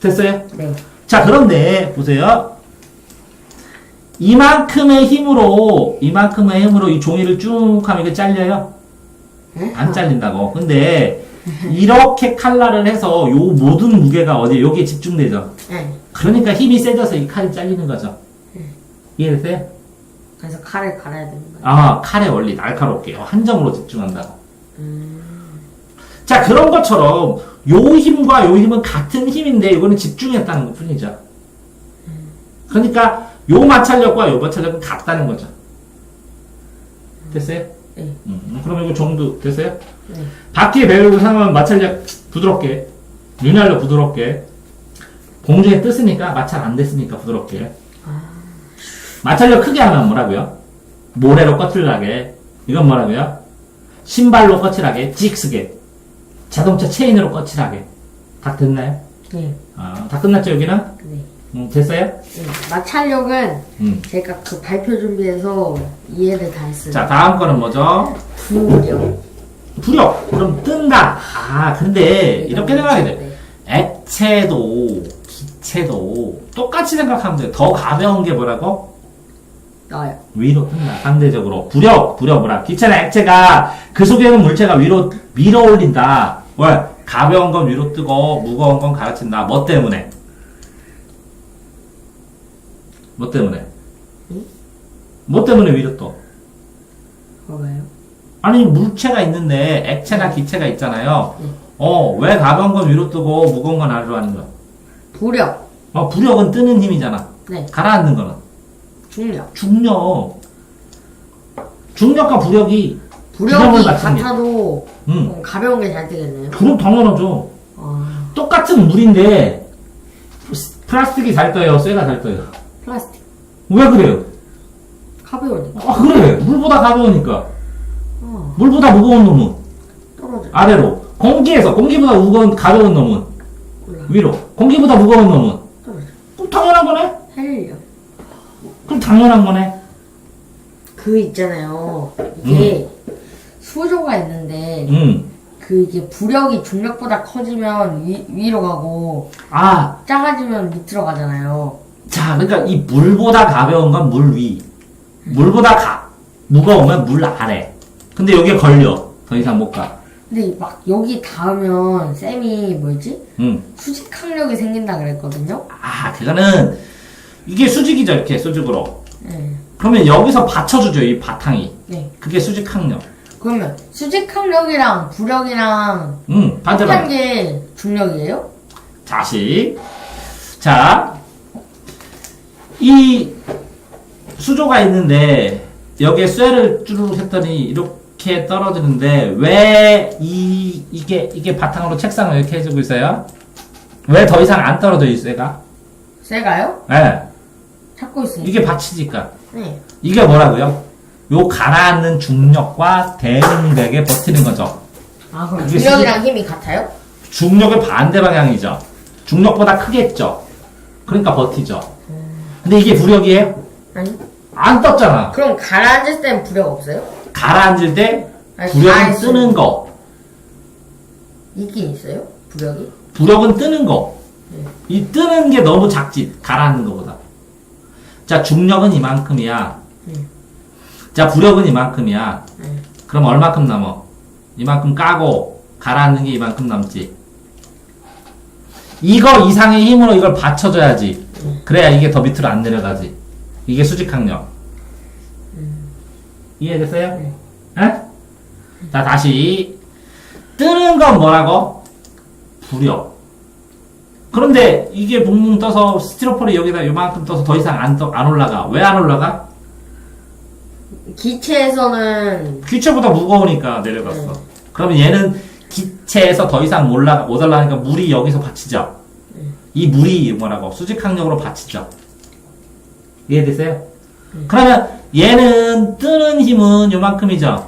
됐어요? 네. 자, 그런데, 보세요. 이만큼의 힘으로 이 종이를 쭉 하면 이게 잘려요? 네? 안 잘린다고. 근데, 이렇게 칼날을 해서 요 모든 무게가 어디에, 여기에 집중되죠? 네. 그러니까 힘이 세져서 이 칼이 잘리는 거죠. 이해됐어요? 그래서 칼을 갈아야 되는 거예요. 아, 칼의 원리, 날카롭게. 한 점으로 집중한다고. 자, 그런 것처럼, 요 힘과 요 힘은 같은 힘인데, 이거는 집중했다는 것 뿐이죠. 그러니까, 요 마찰력과 요 마찰력은 같다는 거죠. 됐어요? 네. 그럼 이거 정도 됐어요? 네. 바퀴 배열고 사용하면 마찰력 부드럽게, 윤활력 부드럽게, 공중에 떴으니까 마찰 안 됐으니까 부드럽게. 마찰력 크게 하면 뭐라고요? 모래로 거칠하게. 이건 뭐라고요? 신발로 거칠하게, 찍쓰게. 자동차 체인으로 거칠하게. 다 됐나요? 네. 다 끝났죠, 여기는? 네. 됐어요? 네. 마찰력은 음. 제가 그 발표 준비해서 이해를 다 했어요. 자, 다음 거는 뭐죠? 부력. 부력. 그럼 뜬다. 근데, 이렇게 생각해야 돼. 네. 액체도, 기체도, 똑같이 생각하면 돼. 더 가벼운 게 뭐라고? 나요. 위로 뜬다. 상대적으로. 부력 뭐라. 기체나 액체가 그 속에 있는 물체가 위로 밀어 올린다. 왜? 가벼운 건 위로 뜨고 무거운 건 가라앉힌다. 뭐 때문에? 뭐 때문에? 응? 뭐 때문에 위로 떠? 뭐가요? 아니, 물체가 있는데 액체나 기체가 있잖아요. 왜 가벼운 건 위로 뜨고 무거운 건 아래로 하는 거야? 부력. 부력은 뜨는 힘이잖아. 네. 가라앉는 거는. 중력. 중력과 부력이 부력이 균형을 맞춥니다. 같아도 응. 가벼운 게 잘 되겠네요. 그럼 당연하죠. 아, 똑같은 물인데 플라스틱이 잘 떠요, 쇠가 잘 떠요. 플라스틱. 왜 그래요? 가벼우니까. 그래. 물보다 가벼우니까. 어, 물보다 무거운 놈은 떨어져. 아래로. 공기보다 가벼운 놈은 올라. 위로. 공기보다 무거운 놈은 떨어져. 그럼 당연한 거네. 헬륨. 그럼 당연한 거네. 그 있잖아요. 이게 수조가 있는데 그 이게 부력이 중력보다 커지면 위로 가고 작아지면 밑으로 가잖아요. 자, 그러니까 이 물보다 가벼운 건 물 위. 물보다 무거우면 물 아래. 근데 여기에 걸려. 더 이상 못 가. 근데 막 여기 닿으면 쌤이 뭐지? 수직항력이 생긴다 그랬거든요. 그거는 이게 수직이죠, 이렇게 수직으로. 네. 그러면 여기서 받쳐주죠, 이 바탕이. 네. 그게 수직항력. 그러면 수직항력이랑 부력이랑 반대로. 합한 게 중력이에요? 다시. 자, 이 수조가 있는데 여기에 쇠를 쭈르륵 했더니 이렇게 떨어지는데 왜 이게 바탕으로 책상을 이렇게 해주고 있어요? 왜 더 이상 안 떨어져 이 쇠가? 쇠가요? 네. 찾고 있으니까. 이게 받치니까. 네. 이게 뭐라고요? 요 가라앉는 중력과 대응력에 버티는 거죠. 아, 그럼 그게 중력이랑 힘이 같아요? 중력의 반대 방향이죠. 중력보다 크겠죠. 그러니까 버티죠. 근데 이게 부력이에요? 아니. 안 떴잖아. 그럼 가라앉을 땐 부력 없어요? 가라앉을 때 아니, 부력은 가라앉을 뜨는 거. 있긴 있어요? 부력이? 부력은 뜨는 거. 이 뜨는 게 너무 작지. 가라앉는 거보다. 자, 중력은 이만큼이야. 자, 부력은 이만큼이야. 그럼 얼마큼 남어? 이만큼 까고 가라앉는 게 이만큼 남지. 이거 이상의 힘으로 이걸 받쳐줘야지. 그래야 이게 더 밑으로 안 내려가지. 이게 수직항력. 이해됐어요? 네. 자, 다시. 뜨는 건 뭐라고? 부력. 그런데 이게 붕붕 떠서 스티로폴이 여기다 요만큼 떠서 더 이상 안 올라가. 왜 안 올라가? 기체에서는 기체보다 무거우니까 내려갔어. 그러면 얘는 기체에서 더 이상 못 올라가니까 물이 여기서 받치죠. 이 물이 뭐라고? 수직항력으로 받치죠. 이해됐어요? 그러면 얘는 뜨는 힘은 요만큼이죠.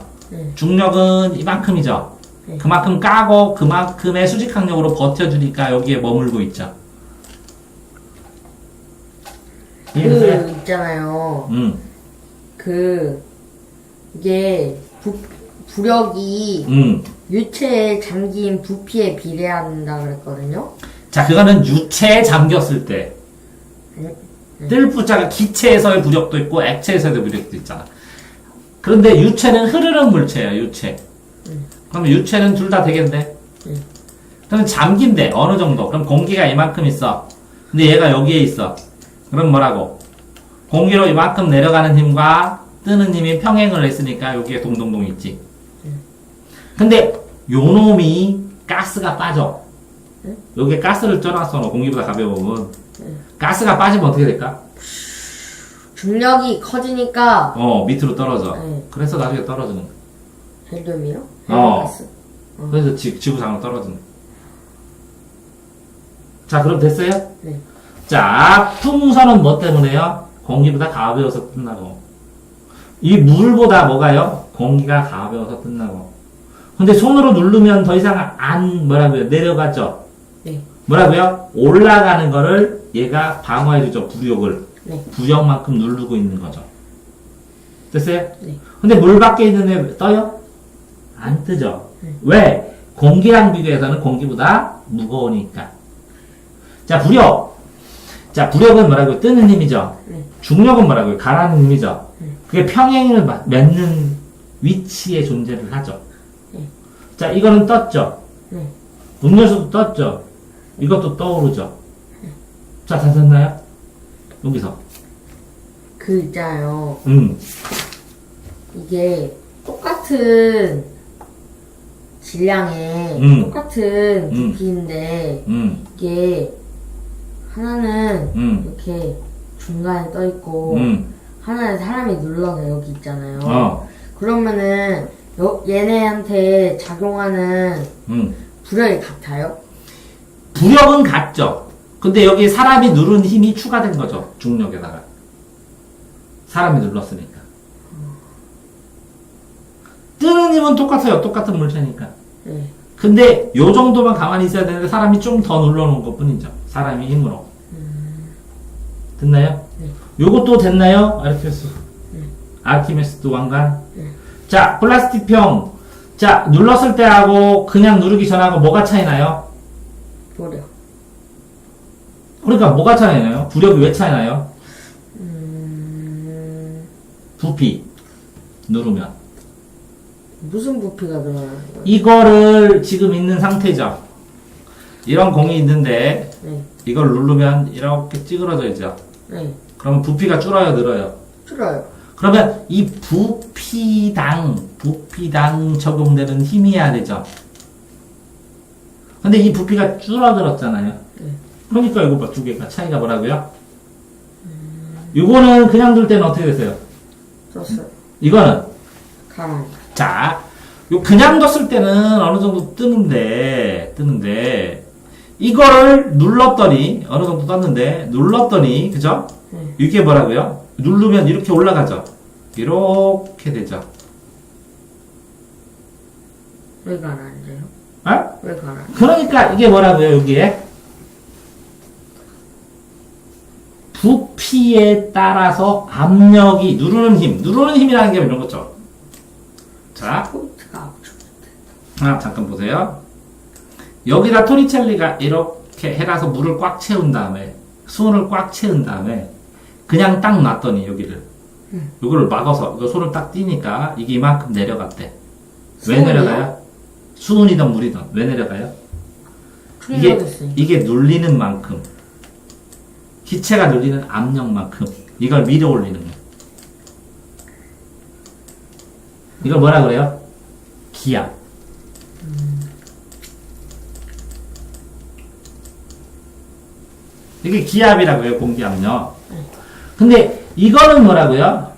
중력은 이만큼이죠. 그만큼 까고 그만큼의 수직항력으로 버텨주니까 여기에 머물고 있죠. 이해됐어요? 그 있잖아요. 이게 부력이 유체에 잠긴 부피에 비례한다 그랬거든요. 자, 그거는 유체에 잠겼을 때. 뜰 부자가 기체에서의 부력도 있고 액체에서의 부력도 있잖아. 그런데 유체는 흐르는 물체야, 유체. 그러면 유체는 둘 다 되겠네. 그러면 잠긴데 어느 정도. 그럼 공기가 이만큼 있어. 근데 얘가 여기에 있어. 그럼 뭐라고? 공기로 이만큼 내려가는 힘과 뜨는 힘이 평행을 했으니까 여기에 동동동 있지. 근데 요놈이 가스가 빠져. 여기에 가스를 쪄놨어. 너 공기보다 가벼우면. 가스가 빠지면 어떻게 될까? 중력이 커지니까 밑으로 떨어져. 네. 그래서 나중에 떨어지는 거야. 헬륨이요? 헬륨가스. 그래서 지구상으로 떨어지는 거야. 자, 그럼 됐어요? 네. 자, 풍선은 뭐 때문에요? 공기보다 가벼워서 뜬다고. 이 물보다 뭐가요? 공기가 가벼워서 뜬다고. 근데 손으로 누르면 더 이상 뭐라고요? 내려가죠? 네. 뭐라고요? 올라가는 거를 얘가 방어해주죠, 부력을. 네. 부력만큼 누르고 있는 거죠. 됐어요? 네. 근데 물 밖에 있는 애 떠요? 안 뜨죠? 왜? 공기랑 비교해서는 공기보다 무거우니까. 자, 부력. 자, 부력은 뭐라고요? 뜨는 힘이죠? 네. 중력은 뭐라고요? 가라앉는 힘이죠? 그게 평행을 맺는 위치에 존재를 하죠. 자, 이거는 떴죠? 음료수도 떴죠? 이것도 떠오르죠? 자, 다 됐나요? 여기서. 그 있잖아요. 음. 이게 똑같은 질량의 똑같은 부피인데 이게 하나는 이렇게 중간에 떠 있고 하나는 사람이 눌러서 여기 있잖아요. 그러면은 얘네한테 작용하는 부력이 같아요? 부력은 같죠. 근데 여기 사람이 누른 힘이 추가된 거죠. 중력에다가. 사람이 눌렀으니까. 뜨는 힘은 똑같아요. 똑같은 물체니까. 네. 근데 요 정도만 가만히 있어야 되는데 사람이 좀 더 눌러놓은 것 뿐이죠. 사람이 힘으로. 됐나요? 네. 요것도 됐나요? 아르키메스 왕관. 자, 플라스틱병. 자, 눌렀을 때하고 그냥 누르기 전하고 뭐가 차이 나요? 부력. 그러니까 뭐가 차이 나요? 부력이 왜 차이 나요? 부피. 누르면. 무슨 부피가 들어가는 거예요? 이거를 지금 있는 상태죠. 이런 공이 있는데 네. 이걸 누르면 이렇게 찌그러져 있죠. 네. 그러면 부피가 줄어요, 늘어요? 줄어요. 그러면 이 부피당 적용되는 힘이어야 되죠. 근데 이 부피가 줄어들었잖아요. 네. 그러니까 이거 봐, 두 개가 차이가 뭐라고요? 이거는 그냥 둘 때는 어떻게 됐어요? 떴어요. 이거는 가만히. 자, 요 그냥 뒀을 때는 어느 정도 뜨는데 이거를 눌렀더니 어느 정도 떴는데 눌렀더니 그죠? 이게 뭐라고요? 누르면 이렇게 올라가죠. 이렇게 되죠. 왜 가라앉아요? 어? 왜 가라? 그러니까 이게 뭐라고요? 여기에 부피에 따라서 압력이 누르는 힘이라는 게 이런 거죠. 자, 포인트가 압축. 잠깐 보세요. 여기다 토리첼리가 이렇게 해라서 물을 꽉 채운 다음에 수온을 꽉 채운 다음에 그냥 딱 놨더니 여기를 이거를 막아서 이거 손을 딱 띄니까 이게 이만큼 내려갔대. 왜 수온이요? 내려가요? 수온이든 물이든 왜 내려가요? 틀려졌어요. 이게 눌리는 만큼 기체가 눌리는 압력만큼 이걸 밀어 올리는 거예요. 이걸 뭐라 그래요? 기압. 이게 기압이라고 해요, 공기압력. 근데 이거는 뭐라고요?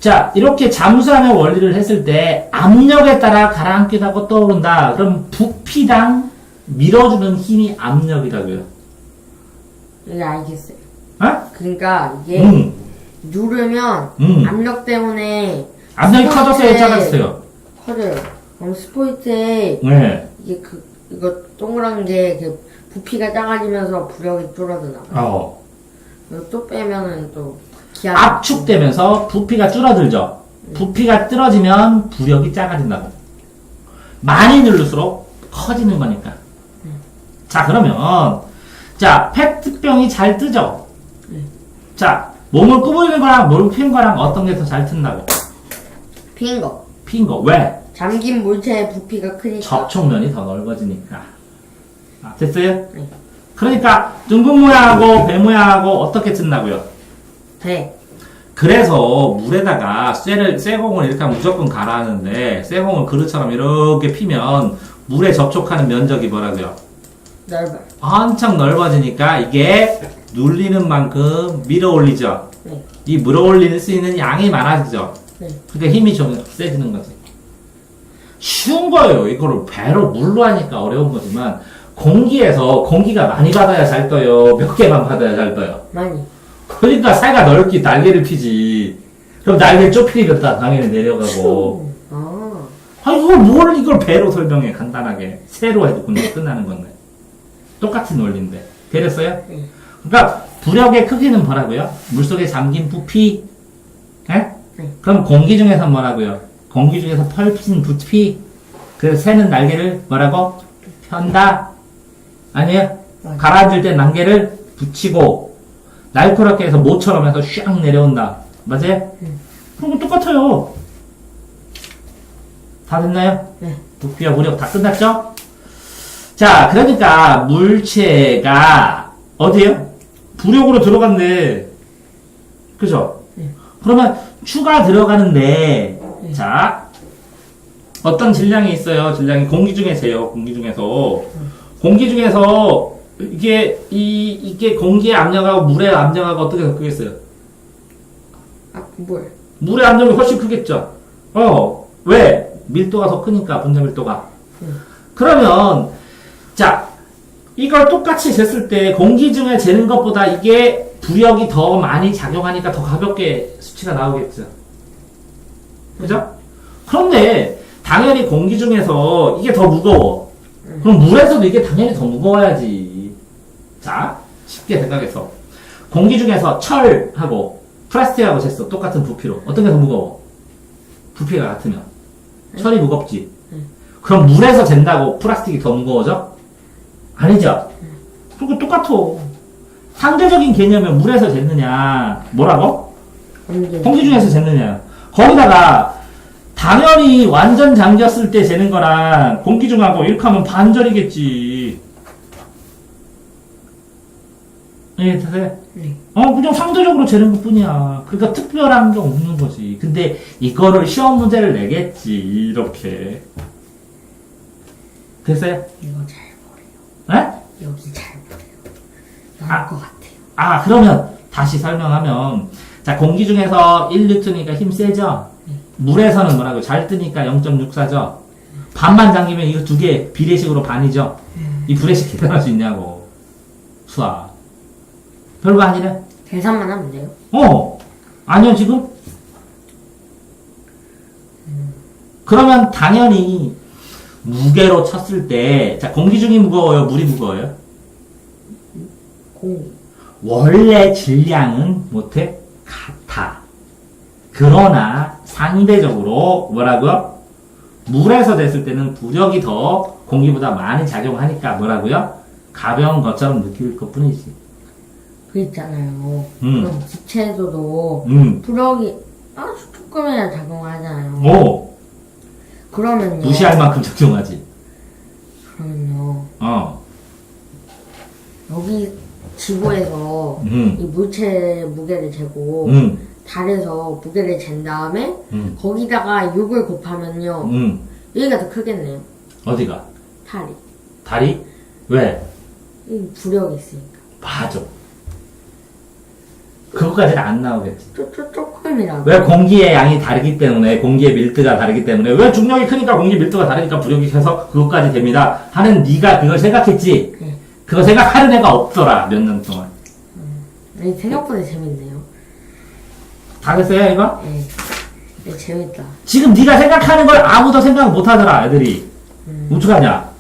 자, 이렇게 잠수하는 원리를 했을 때 압력에 따라 가라앉기도 하고 떠오른다. 그럼 부피당 밀어주는 힘이 압력이라고요. 이게 알겠어요. 어? 그러니까 이게 누르면 압력 때문에 압력이 커졌어요, 스포이트에 작았어요? 커져요. 그럼 스포이트에 네. 이게 이거 동그란 게 부피가 작아지면서 부력이 줄어드나 봐요. 이거 또 빼면은 또 기압 압축되면서 부피가 줄어들죠. 부피가 줄어지면 부력이 작아진다고. 많이 누를수록 커지는 거니까. 자, 그러면 자, 페트병이 잘 뜨죠? 자, 몸을 꾸부리는 거랑 몸을 피는 거랑 어떤 게 더 잘 튼다고? 핀 거. 핀 거. 왜? 잠긴 물체의 부피가 크니까. 접촉면이 더 넓어지니까. 아, 됐어요? 네. 그러니까 둥근 모양하고 배 모양하고 어떻게 튼다고요? 배. 그래서 물에다가 쇠공을 이렇게 하면 무조건 가라앉는데 쇠공을 그릇처럼 이렇게 피면 물에 접촉하는 면적이 뭐라고요? 넓어요. 한창 넓어지니까 이게 눌리는 만큼 밀어 올리죠. 네. 이 밀어 올릴 수 있는 양이 많아지죠. 네. 그러니까 힘이 좀 세지는 거지. 쉬운 거예요. 이거를 배로 물로 하니까 어려운 거지만 공기에서 공기가 많이 받아야 잘 떠요. 몇 개만 받아야 잘 떠요. 많이. 그러니까 새가 넓게 날개를 피지. 그럼 날개 좁히겠다 당연히 내려가고. 아. 이걸 배로 설명해 간단하게. 새로 해도 그냥 끝나는 건데. 똑같은 원리인데. 되렸어요? 네. 그러니까 부력의 크기는 뭐라고요? 물속에 잠긴 부피. 예? 네. 그럼 공기 중에서 뭐라고요? 공기 중에서 펄핀 부피. 그래서 새는 날개를 뭐라고? 편다. 아니에요? 맞아요. 가라앉을 때 날개를 붙이고 날카롭게 해서 모처럼 해서 샥 내려온다. 맞아요? 그럼 거 똑같아요. 다 됐나요? 네. 부피와 무력 다 끝났죠? 자, 그러니까 물체가 어디에요? 부력으로 들어간대. 그죠? 네. 그러면 추가 들어가는데 네. 자, 어떤 질량이 있어요. 질량이 공기 중에서요. 공기 중에서 이게 공기의 압력하고 물의 압력하고 어떻게 더 크겠어요? 아, 물. 물의 압력이 훨씬 크겠죠? 왜? 밀도가 더 크니까, 분자 밀도가. 그러면, 자, 이걸 똑같이 쟀을 때 공기 중에 재는 것보다 이게 부력이 더 많이 작용하니까 더 가볍게 수치가 나오겠죠? 그죠? 그런데, 당연히 공기 중에서 이게 더 무거워. 그럼 물에서도 이게 당연히 더 무거워야지. 자, 쉽게 생각해서. 공기 중에서 철하고 플라스틱하고 쟀어. 똑같은 부피로. 어떤 게 더 무거워? 부피가 같으면. 철이 무겁지. 그럼 물에서 잰다고 플라스틱이 더 무거워져? 아니죠. 그거 똑같아. 상대적인 개념은 물에서 쟀느냐. 뭐라고? 공기 중에서 쟀느냐. 거기다가 당연히 완전 잠겼을 때 재는 거랑 공기 중하고 이렇게 하면 반절이겠지. 예, 되세요? 네. 그냥 상대적으로 재는 것 뿐이야. 그러니까 특별한 게 없는 거지. 근데 이거를 시험 문제를 내겠지. 이렇게. 됐어요? 이거 잘 버려요. 네? 여기 잘 버려요. 나올 것 같아요. 그러면 다시 설명하면, 자, 공기 중에서 1N이니까 힘 세죠? 물에서는 뭐라고? 잘 뜨니까 0.64죠? 반만 잠기면 이거 두 개 비례식으로 반이죠? 이 비례식 계산할 수 있냐고. 수학. 별거 아니래? 계산만 하면 돼요. 아니요, 지금? 그러면 당연히 무게로 쳤을 때, 자, 공기 중이 무거워요? 물이 무거워요? 공기. 원래 질량은 못해? 같아. 그러나 상대적으로 뭐라고요? 물에서 됐을 때는 부력이 더 공기보다 많이 작용하니까 뭐라고요? 가벼운 것처럼 느낄 것 뿐이지. 그 있잖아요. 그럼 기체에서도 부력이 아주 조금이나 작용하잖아요. 오! 그러면요. 무시할 만큼 작용하지. 그러면요. 어. 여기 지구에서 이 물체 무게를 재고 달에서 무게를 잰 다음에 거기다가 6을 곱하면요. 여기가 더 크겠네요. 어디가? 달이. 다리? 왜? 이 부력이 있으니까. 맞아. 그거까지는 안 나오겠지. 조금이라도. 왜? 공기의 양이 다르기 때문에, 공기의 밀도가 다르기 때문에, 왜 중력이 크니까 공기 밀도가 다르니까 부력이 커서 그것까지 됩니다 하는 네가 그걸 생각했지? 네. 그거 생각하는 애가 없더라, 몇 년 동안. 생각보다 재밌네요. 다 됐어요, 이거? 네. 네, 재밌다. 지금 네가 생각하는 걸 아무도 생각 못 하더라, 애들이. 우측하냐?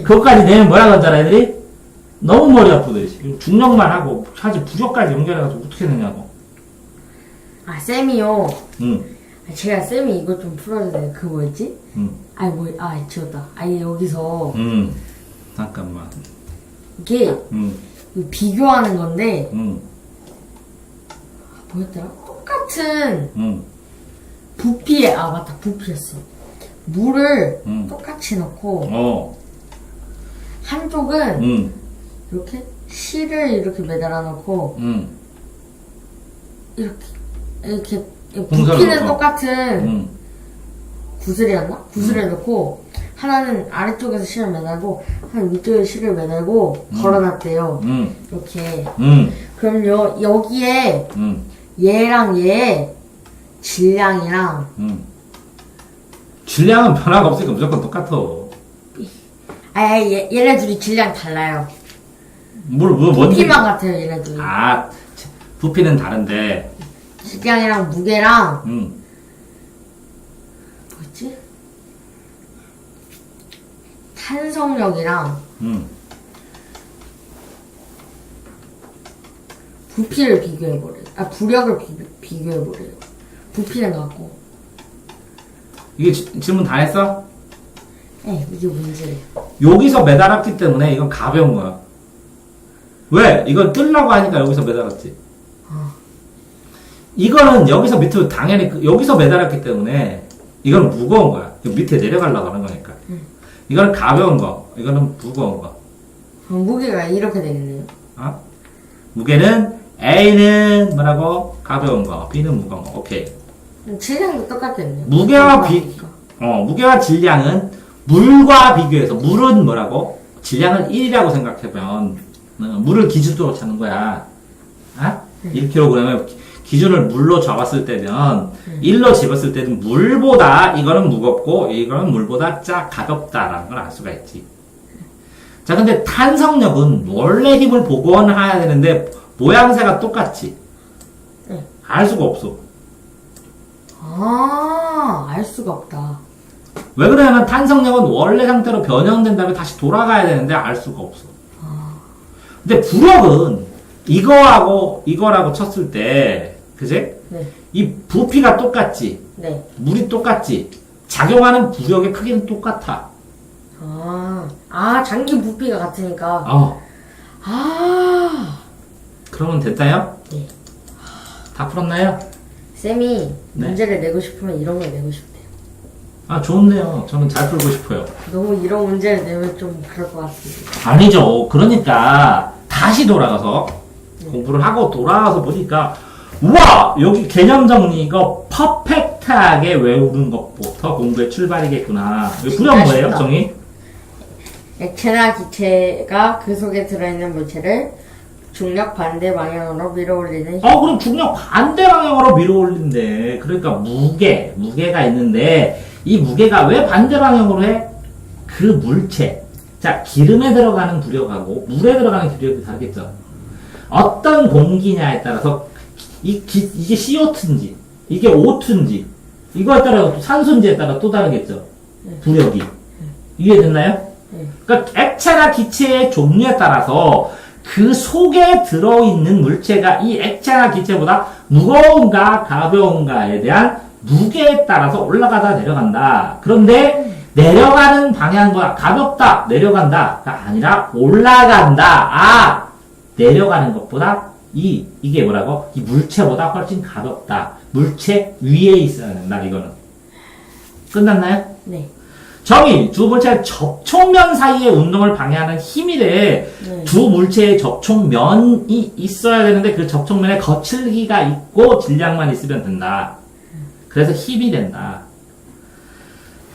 그것까지 내면 뭐라 그러더라, 애들이? 너무 머리 아프더지. 중력만 하고, 사실 부력까지 연결해가지고 어떻게 되냐고. 아, 쌤이요. 응, 제가 쌤이 이거 좀 풀어주세요. 그 뭐였지? 응, 지웠다. 여기서 잠깐만. 이게 응, 비교하는 건데, 응, 뭐였더라? 똑같은 응, 부피에, 맞다. 부피였어. 물을 똑같이 넣고, 한쪽은 응, 이렇게 실을 이렇게 매달아 놓고, 응, 이렇게 풍선을 부피는 넣고. 똑같은 응. 구슬이었나? 구슬을 넣고 하나는 아래쪽에서 실을 매달고 하나는 위쪽에 실을 매달고 걸어놨대요. 이렇게. 그럼요 여기에 얘랑 얘 질량이랑 질량은 변화가 없으니까 무조건 똑같아. 얘네 둘이 질량 달라요. 뭔 부피만 같아요 얘네 둘이. 부피는 다른데. 질량이랑 무게랑 뭐였지? 탄성력이랑 부피를 비교해버려요. 부력을 비교해버려요. 부피는 같고. 이게 질문 다 했어? 네, 이게 문제래요. 여기서 매달았기 때문에 이건 가벼운 거야. 왜? 이걸 뜰라고 하니까 여기서 매달았지. 이거는 여기서 밑으로 당연히 여기서 매달았기 때문에 이거는 무거운 거야. 밑에 내려가려고 하는 거니까. 이거는 가벼운 거, 이거는 무거운 거. 무게가 이렇게 되겠네요. 무게는 A는 뭐라고? 가벼운 거, B는 무거운 거. 오케이. 질량도 똑같겠네요. 무게와 질량은 물과 비교해서 물은 뭐라고? 질량을 1이라고 생각하면 물을 기준으로 찾는 거야. 1kg을 기준을 물로 잡았을 때면 1로 집었을 때는 물보다 이거는 무겁고 이거는 물보다 가볍다라는 걸 알 수가 있지. 자, 근데 탄성력은 원래 힘을 복원해야 되는데 모양새가 똑같지. 알 수가 없어. 알 수가 없다. 왜 그러냐면 탄성력은 원래 상태로 변형된 다음에 다시 돌아가야 되는데 알 수가 없어. 근데 부력은 이거하고 이거라고 쳤을 때, 그지? 네. 이 부피가 똑같지? 네. 물이 똑같지? 작용하는 부력의 크기는 똑같아. 장기 부피가 같으니까. 그러면 됐나요? 네. 다 풀었나요? 쌤이 네. 문제를 내고 싶으면 이런 걸 내고 싶대요. 좋네요. 저는 잘 풀고 싶어요. 너무 이런 문제를 내면 좀 그럴 것 같습니다. 아니죠. 그러니까 다시 돌아가서 공부를 하고 돌아와서 보니까 우와! 여기 개념 정리 이거 퍼펙트하게 외우는 것부터 공부의 출발이겠구나. 이거 부연 뭐예요? 정의? 액체나 기체가 그 속에 들어있는 물체를 중력 반대 방향으로 밀어올리는 힘. 그럼 중력 반대 방향으로 밀어올린대. 그러니까 무게가 있는데, 이 무게가 왜 반대 방향으로 해? 그 물체. 자, 기름에 들어가는 부력하고, 물에 들어가는 부력이 다르겠죠? 어떤 공기냐에 따라서, 이게 CO2인지, 이게 O2인지, 이거에 따라 산소인지에 따라 또 다르겠죠? 부력이. 이해됐나요? 그러니까 액체나 기체의 종류에 따라서 그 속에 들어있는 물체가 이 액체나 기체보다 무거운가 가벼운가에 대한 무게에 따라서 올라가다 내려간다. 그런데 내려가는 방향보다 가볍다 내려간다가 아니라 올라간다. 내려가는 것보다 이게 뭐라고? 이 물체보다 훨씬 가볍다. 물체 위에 있어야 된다. 이거는 끝났나요? 네. 정의, 두 물체의 접촉면 사이의 운동을 방해하는 힘이래. 네. 두 물체의 접촉면이 있어야 되는데 그 접촉면에 거칠기가 있고 질량만 있으면 된다. 그래서 힘이 된다.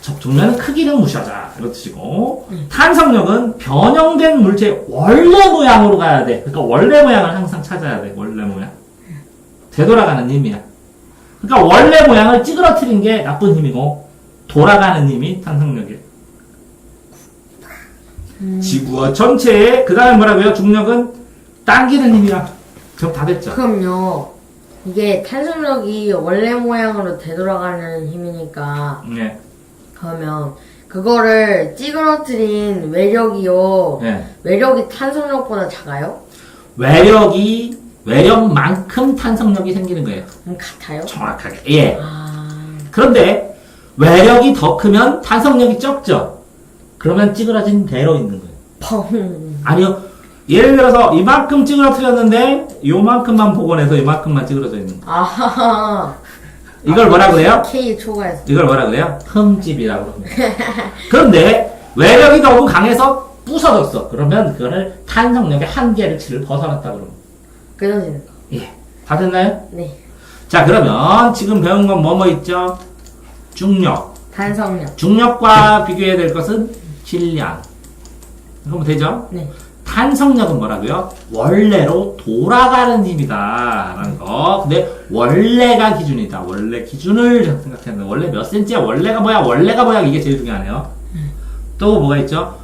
접촉면은 크기는 무시하자. 이런 뜻이고. 탄성력은 변형된 물체의 원래 모양으로 가야 돼. 그러니까 원래 모양을 항상 찾아야 돼. 원래 모양. 되돌아가는 힘이야. 그러니까 원래 모양을 찌그러뜨린 게 나쁜 힘이고 돌아가는 힘이 탄성력이에요. 지구와 전체에 그 다음에 뭐라고요? 중력은 당기는 힘이야. 그럼 다 됐죠? 그럼요. 이게 탄성력이 원래 모양으로 되돌아가는 힘이니까 네. 그러면 그거를 찌그러뜨린 외력이요. 네. 외력이 탄성력보다 작아요? 외력만큼 탄성력이 생기는 거예요. 그럼 같아요? 정확하게. 예. 아, 그런데 외력이 더 크면 탄성력이 적죠? 그러면 찌그러진 대로 있는 거예요. 펑. 아니요. 예를 들어서 이만큼 찌그러뜨렸는데 요만큼만 복원해서 이만큼만 찌그러져 있는 거예요. 아하하. 이걸 뭐라 그래요? K 초과했어. 이걸 뭐라 그래요? 흠집이라고 합니다. 그런데 외력이 너무 강해서 부서졌어. 그러면 그거를 탄성력의 한계치를 벗어났다 그럽니다. 끊어지는 거. 예. 다 됐나요? 네. 자, 그러면 지금 배운 건 뭐뭐 있죠? 중력. 탄성력. 중력과 비교해야 될 것은 질량. 그러면 되죠? 네. 탄성력은 뭐라고요? 원래로 돌아가는 힘이다. 라는 거. 근데 원래가 기준이다. 원래 기준을 생각해야 된다. 원래 몇 센치야? 원래가 뭐야? 이게 제일 중요하네요. 또 뭐가 있죠?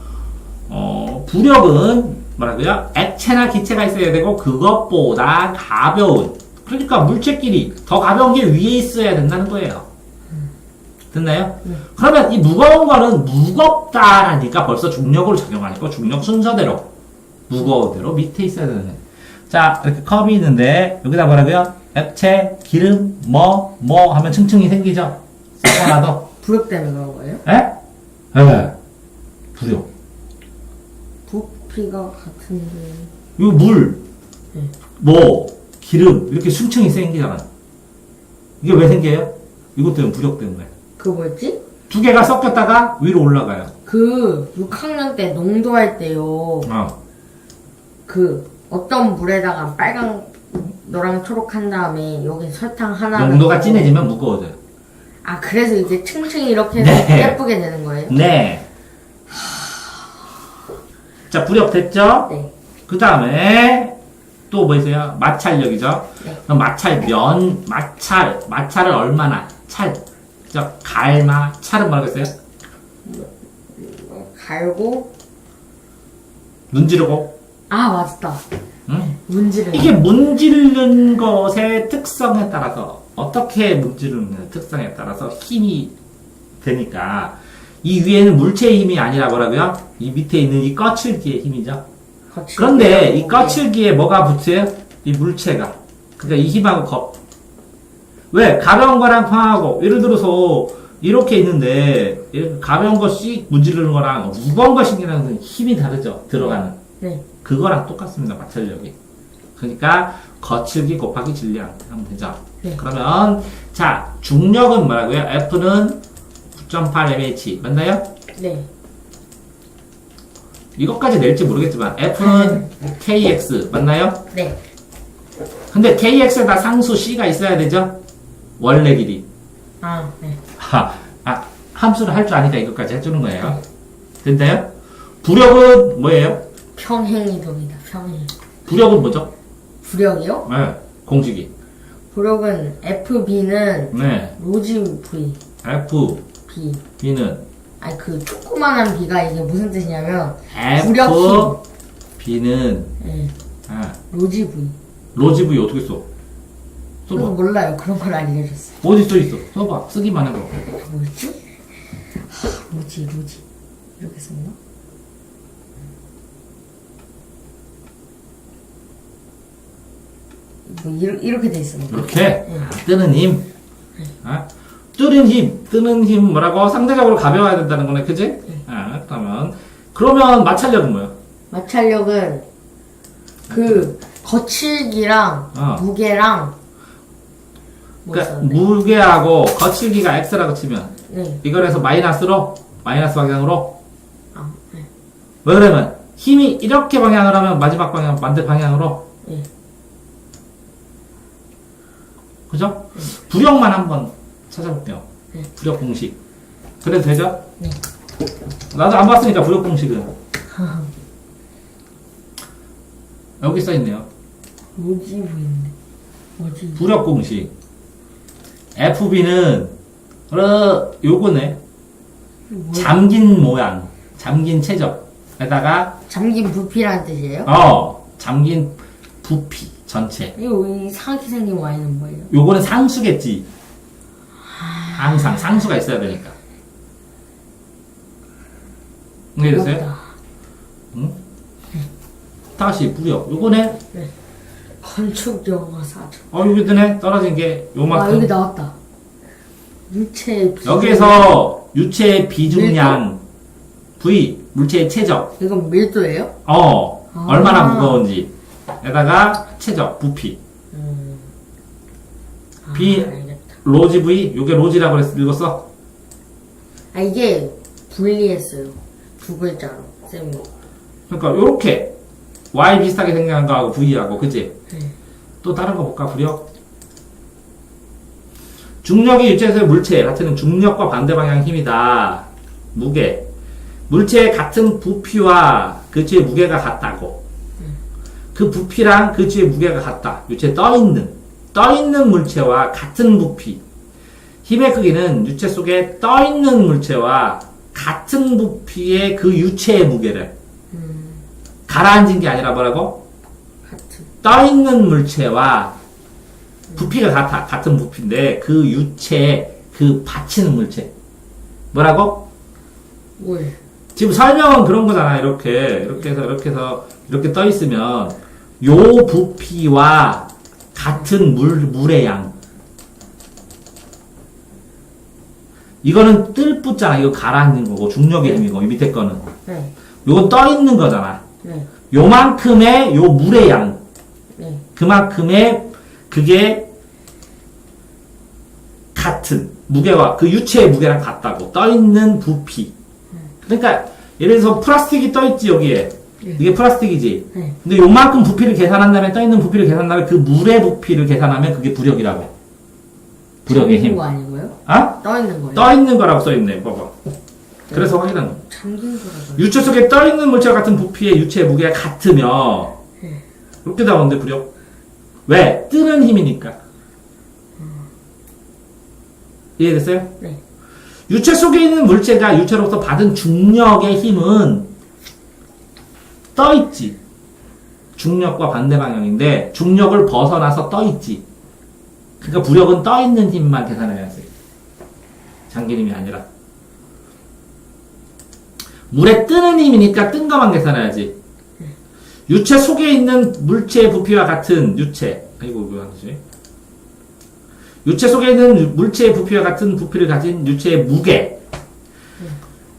부력은 뭐라고요? 액체나 기체가 있어야 되고 그것보다 가벼운. 그러니까 물체끼리 더 가벼운 게 위에 있어야 된다는 거예요. 됐나요? 그러면 이 무거운 거는 무겁다라니까 벌써 중력으로 적용하니까 중력 순서대로 무거운 대로 밑에 있어야 되는 거예요. 자, 이렇게 컵이 있는데 여기다 뭐라고요? 액체, 기름, 뭐 하면 층층이 생기죠? 섞어놔도. 부력 때문에 그런 거예요? 에? 예. 부력. 부피가 같은데. 이거 물, 기름 이렇게 층층이 생기잖아. 이게 왜 생겨요? 이것 때문에 부력 때문에. 그 뭐였지? 두 개가 섞였다가 위로 올라가요. 그 6학년 때 농도할 때요. 그 어떤 물에다가 빨강, 노랑, 초록 한 다음에 여기 설탕 하나. 농도가 진해지면 무거워져요. 아, 그래서 이제 층층이 이렇게 해서 네. 예쁘게 되는 거예요? 네. 자, 부력 됐죠? 네. 그 다음에 또 뭐 있어요? 마찰력이죠? 네. 그럼 마찰을 얼마나? 찰은 뭐라고 했어요? 갈고. 문지르고. 아, 맞다. 응? 문지르는. 이게 문지르는 것의 특성에 따라서 어떻게 문지르는 특성에 따라서 힘이 되니까 이 위에는 물체의 힘이 아니라 뭐라고요? 이 밑에 있는 이 거칠기의 힘이죠. 그런데 이 거칠기에 뭐가 붙어요? 이 물체가. 그러니까 이 힘하고 왜? 가벼운 거랑 평하고 예를 들어서 이렇게 있는데 가벼운 거 씩 문지르는 거랑 무거운 거 신기는 힘이 다르죠. 들어가는. 네. 그거랑 똑같습니다. 마찰력이. 그러니까 거칠기 곱하기 질량 하면 되죠. 네. 그러면 자 중력은 뭐라고요? F는 9.8 mH 맞나요? 네. 이것까지 낼지 모르겠지만 F는 KX 맞나요? 네. 근데 KX에다 상수 C가 있어야 되죠? 원래 길이. 아, 네. 함수를 할 줄 아니까 이것까지 해주는 거예요. 됐나요? 부력은 뭐예요? 평행이동이다, 평행. 부력은 뭐죠? 부력이요? 네, 공식이. 부력은 FB는 네, 로지 V. FB는 B. 아니 그 조그만한 B가 이게 무슨 뜻이냐면 부력 FB는 네. 아, 로지 V. 로지 V 어떻게 써? 저도 써봐. 몰라요. 그런 걸 알려줬어요. 어디 써 있어? 써봐. 쓰기만 해봐. 뭐였지? 로지 이렇게 썼나? 뭐 이렇게 돼 있어. 이렇게 뜨는 힘. 아, 뜨는 힘 뭐라고? 상대적으로 가벼워야 된다는 거네, 그지? 아, 그러면 마찰력은 뭐야? 마찰력은 그 거칠기랑 무게랑 뭐 그러니까 있었는데? 무게하고 거칠기가 x라고 치면 네. 이걸 해서 마이너스 방향으로. 네. 왜 그러면 힘이 이렇게 방향을 하면 마지막 방향 반대 방향으로. 네. 그죠? 부력만 한번 찾아볼게요. 네. 부력 공식. 그래도 되죠? 네. 나도 안 봤으니까 부력 공식은. 여기 써있네요. 뭐지 보이는데? 뭐지? 부력 공식. FB는, 요거네. 잠긴 모양. 잠긴 체적에다가, 잠긴 부피라는 뜻이에요? 잠긴 부피 전체. 이거 이상하게 생긴 와인은 뭐예요? 요거는 상수겠지. 항상 상수가 있어야 되니까. 이해됐어요? 어렵다. 응? 다시 부력. 요거네. 네. 건축 영어 사전. 여기 드네. 떨어진 게 아 요만큼. 여기 나왔다. 유체 비중. 여기에서 유체의 비중량 V, 물체의 체적. 이건 밀도예요? 얼마나 무거운지. 에다가 체적, 부피. B, 알겠다. 로지 V. 요게 로지라고 읽었어? 아 이게 분리했어요. 두 글자로 쌤이. 그러니까 요렇게 Y 비슷하게 생각한 거하고 V하고 그치? 네. 또 다른 거 볼까? 부력. 중력이 유체에서의 물체 같은 중력과 반대 방향 힘이다. 무게. 물체의 같은 부피와 그 주의 무게가 같다고. 그 부피랑 그 주의 무게가 같다. 유체에 떠있는 물체와 같은 부피. 힘의 크기는 유체 속에 떠있는 물체와 같은 부피의 그 유체의 무게를 가라앉은 게 아니라 뭐라고? 같은. 떠있는 물체와 부피가 같은 부피인데 그 유체에 그 받치는 물체. 뭐라고? 뭘? 지금 설명은 그런 거잖아. 이렇게 해서 이렇게 떠 있으면 요 부피와 같은 물의 양. 이거는 뜰 붙잖아. 이거 가라앉는 거고 중력의 힘이고 이 밑에 거는. 네. 요건 떠 있는 거잖아. 네. 요만큼의 요 물의 양. 네. 그만큼의 그게 같은 무게와 그 유체의 무게랑 같다고. 떠 있는 부피. 그러니까 예를 들어서 플라스틱이 떠 있지 여기에. 이게 플라스틱이지. 네. 근데 요만큼 부피를 계산한 다음에 떠 있는 부피를 계산한 다음에 그 물의 부피를 계산하면 그게 부력이라고. 부력의 힘. 잠긴 거 아니고요? 아? 떠 있는 거예요? 떠 있는 거라고 써 있네. 봐봐. 그래서 확인한 거. 잠긴 거라고. 유체 속에 떠 있는 물체와 같은 부피의 유체의 무게가 같으며 이렇게 나오는데 부력. 왜? 뜨는 힘이니까. 이해됐어요? 네. 유체 속에 있는 물체가 유체로부터 받은 중력의 힘은 떠 있지. 중력과 반대 방향인데 중력을 벗어나서 떠 있지. 그러니까 부력은 떠 있는 힘만 계산해야지. 잠긴 힘이 아니라. 물에 뜨는 힘이니까 뜬 것만 계산해야지. 유체 속에 있는 물체의 부피와 같은 유체. 아이고, 왜 안 되지? 유체 속에 있는 물체의 부피와 같은 부피를 가진 유체의 무게.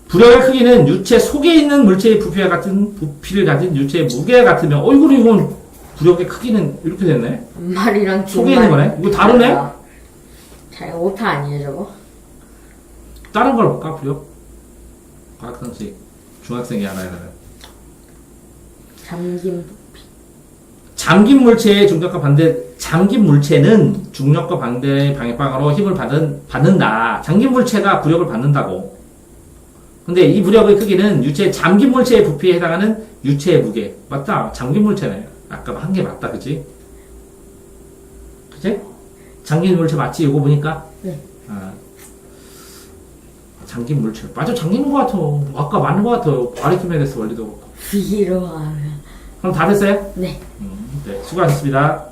부력의 크기는 유체 속에 있는 물체의 부피와 같은 부피를 가진 유체의 무게가 같으면, 이건 부력의 크기는 이렇게 됐네? 말이랑 속에 있는 거네? 이거 다르네? 잘 오타 아니에요, 저거? 다른 걸 볼까, 부력? 과학상식. 중학생이 알아야 되는. 잠긴 부피. 잠긴 물체의 중력과 반대, 잠긴 물체는 중력과 반대 방향으로 힘을 받는다. 잠긴 물체가 부력을 받는다고. 근데 이 부력의 크기는 잠긴 물체의 부피에 해당하는 유체의 무게. 맞다. 잠긴 물체네. 아까 한 게 맞다, 그지? 그지? 잠긴 물체 맞지? 이거 보니까? 네. 아, 잠긴 물체. 맞아, 잠긴 것 같아. 아까 맞는 것 같아. 아리키메데스 원리도 그렇고. 위로 하면. 그럼 다 됐어요? 네. 네, 수고하셨습니다.